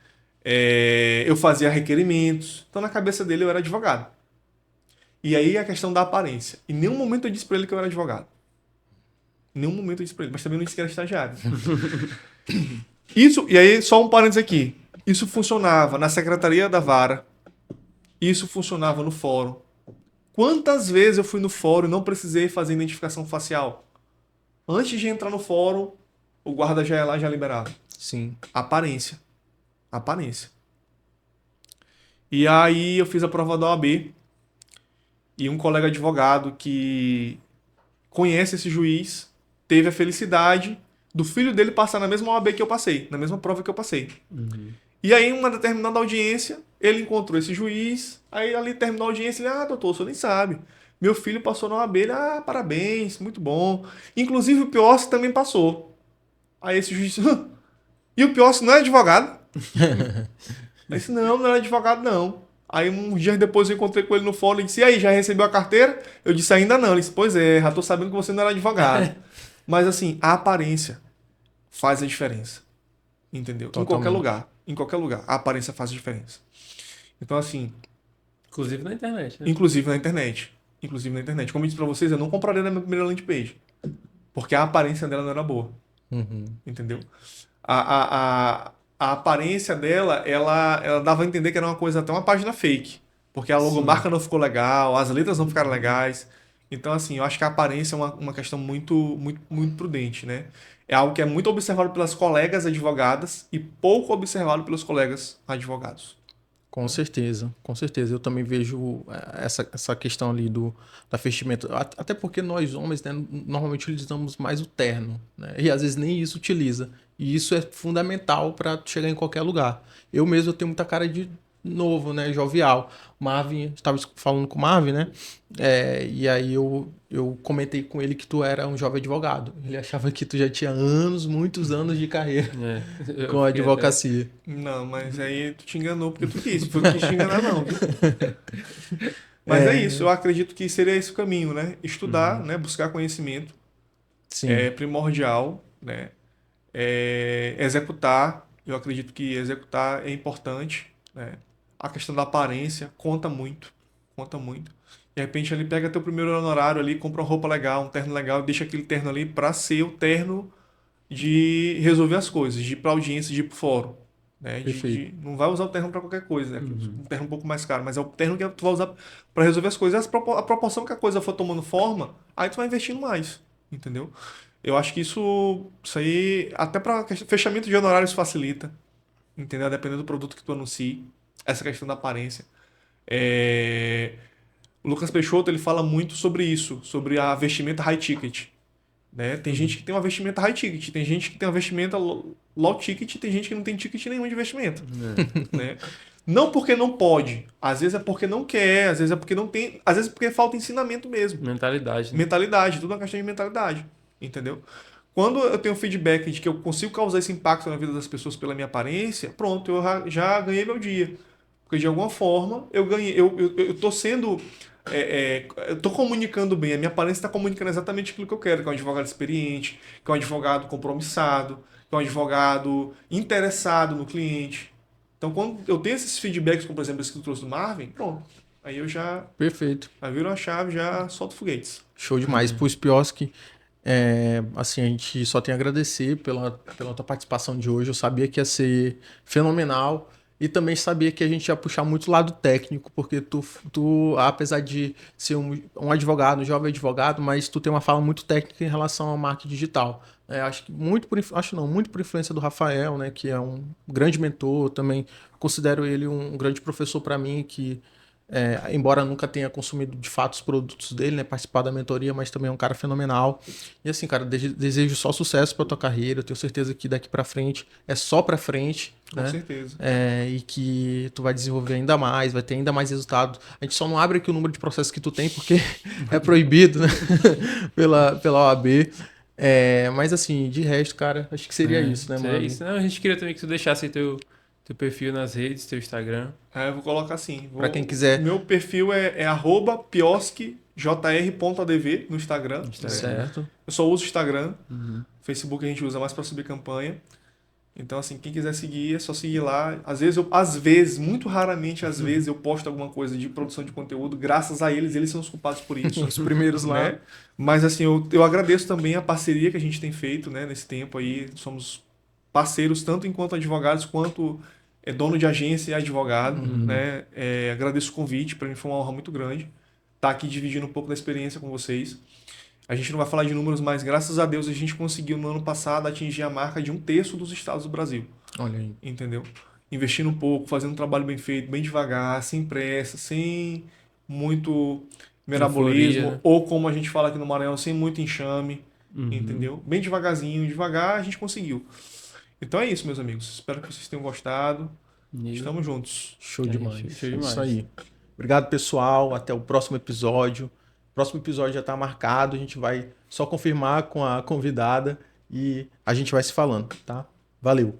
Eu fazia requerimentos. Então, na cabeça dele, eu era advogado. E aí, a questão da aparência. Em nenhum momento eu disse pra ele que eu era advogado. Em nenhum momento eu disse pra ele, mas também não disse que era estagiário. E aí, só um parênteses aqui. Isso funcionava na secretaria da vara. Isso funcionava no fórum. Quantas vezes eu fui no fórum e não precisei fazer identificação facial? Antes de entrar no fórum, o guarda já é lá, já liberado. Sim. Aparência. Aparência. E aí eu fiz a prova da OAB e um colega advogado que conhece esse juiz teve a felicidade do filho dele passar na mesma OAB que eu passei, na mesma prova que eu passei. E aí, em uma determinada audiência, ele encontrou esse juiz, aí ali terminou a audiência, ele, doutor, o senhor nem sabe. Meu filho passou na OAB, ele, parabéns, muito bom. Inclusive o Piossi também passou. Aí esse juiz, e o Piossi não é advogado? Eu disse, não era advogado não. Aí uns dias depois eu encontrei com ele no fórum e disse, e aí, já recebeu a carteira? Eu disse, ainda não. Ele disse, pois é, já tô sabendo que você não era advogado. Mas assim, a aparência faz a diferença. Entendeu? Totalmente. Em qualquer lugar. Em qualquer lugar. A aparência faz a diferença. Então assim... Inclusive na internet, né? Inclusive na internet. Inclusive na internet. Como eu disse pra vocês, eu não compraria na minha primeira landing page. Porque a aparência dela não era boa. Entendeu? A aparência dela, ela dava a entender que era uma coisa, até uma página fake. Porque a logomarca não ficou legal, as letras não ficaram legais. Então, assim, eu acho que a aparência é uma questão muito, muito, muito prudente, né? É algo que é muito observado pelas colegas advogadas e pouco observado pelos colegas advogados. Com certeza, com certeza. Eu também vejo essa questão ali da vestimenta. Até porque nós homens, né, normalmente utilizamos mais o terno, né? E às vezes nem isso utiliza. E isso é fundamental para chegar em qualquer lugar. Eu mesmo tenho muita cara de novo, né, jovial. Marvin, estava falando com o Marvin, né? E aí eu comentei com ele que tu era um jovem advogado. Ele achava que tu já tinha muitos anos de carreira com a advocacia. Não, mas aí tu te enganou porque tu quis. Foi tu quis te enganar, não, viu? Mas é isso, eu acredito que seria esse o caminho, né? Estudar, né? Buscar conhecimento. Sim. É primordial, né? Executar, eu acredito que executar é importante, né? A questão da aparência conta muito, conta muito. De repente ele pega teu primeiro honorário ali, compra uma roupa legal, um terno legal, deixa aquele terno ali para ser o terno de resolver as coisas, de ir para audiência, de ir para fórum. Né? Não vai usar o terno para qualquer coisa, né? Um terno um pouco mais caro, mas é o terno que tu vai usar para resolver as coisas. A proporção que a coisa for tomando forma, aí tu vai investindo mais, entendeu? Eu acho que isso aí, até para fechamento de honorários facilita, entendeu? Dependendo do produto que tu anuncie, essa questão da aparência. O Lucas Peixoto, ele fala muito sobre isso, sobre a vestimenta high ticket. Né? Tem gente que tem uma vestimenta high ticket, tem gente que tem uma vestimenta low ticket, tem gente que não tem ticket nenhum de vestimenta. Né? Não porque não pode, às vezes é porque não quer, às vezes é porque não tem, às vezes é porque falta ensinamento mesmo. Mentalidade. Né? Mentalidade, tudo é uma questão de mentalidade, entendeu? Quando eu tenho feedback de que eu consigo causar esse impacto na vida das pessoas pela minha aparência, pronto, eu já ganhei meu dia. Porque de alguma forma eu ganhei, eu tô sendo... eu estou comunicando bem, a minha aparência está comunicando exatamente aquilo que eu quero, que é um advogado experiente, que é um advogado compromissado, que é um advogado interessado no cliente. Então, quando eu tenho esses feedbacks, como por exemplo esse que tu trouxe do Marvin, pronto. Aí eu já... Perfeito. Aí viro a chave, já solto foguetes. Show demais. Pro Spioski, assim, a gente só tem a agradecer pela tua participação de hoje. Eu sabia que ia ser fenomenal. E também sabia que a gente ia puxar muito o lado técnico, porque tu apesar de ser um advogado, um jovem advogado, mas tu tem uma fala muito técnica em relação ao marketing digital. Acho que muito por influência do Rafael, né, que é um grande mentor, também considero ele um grande professor para mim, que embora nunca tenha consumido de fato os produtos dele, né, participar da mentoria, mas também é um cara fenomenal. E assim, cara, desejo só sucesso pra tua carreira. Eu tenho certeza que daqui pra frente é só pra frente. Com né? certeza. E que tu vai desenvolver ainda mais, vai ter ainda mais resultado. A gente só não abre aqui o número de processos que tu tem, porque é proibido, né? pela OAB. Mas assim, de resto, cara, acho que seria isso, né, mano? É isso. Não, a gente queria também que tu deixasse aí teu perfil nas redes, teu Instagram. Eu vou colocar assim. Pra quem quiser. Meu perfil é @pioskjr.adv no Instagram. Certo. Eu só uso Instagram. Facebook a gente usa mais para subir campanha. Então, assim, quem quiser seguir, é só seguir lá. Às vezes, muito raramente, eu posto alguma coisa de produção de conteúdo. Graças a eles são os culpados por isso. Os primeiros lá. Né? Mas, assim, eu agradeço também a parceria que a gente tem feito, né, nesse tempo aí. Somos parceiros, tanto enquanto advogados, quanto dono de agência e advogado. Né? Agradeço o convite, para mim foi uma honra muito grande estar aqui dividindo um pouco da experiência com vocês. A gente não vai falar de números, mas graças a Deus a gente conseguiu no ano passado atingir a marca de 1/3 dos estados do Brasil. Olha aí. Entendeu? Investindo um pouco, fazendo um trabalho bem feito, bem devagar, sem pressa, sem muito mirabolismo, Euforia, né? ou como a gente fala aqui no Maranhão, sem muito enxame, Uhum. entendeu? Bem devagarzinho, devagar a gente conseguiu. Então é isso, meus amigos. Espero que vocês tenham gostado. E- Estamos juntos. Show É, demais. show É demais. isso aí. Obrigado, pessoal. Até o próximo episódio. O próximo episódio já está marcado. A gente vai só confirmar com a convidada e a gente vai se falando, tá? Valeu.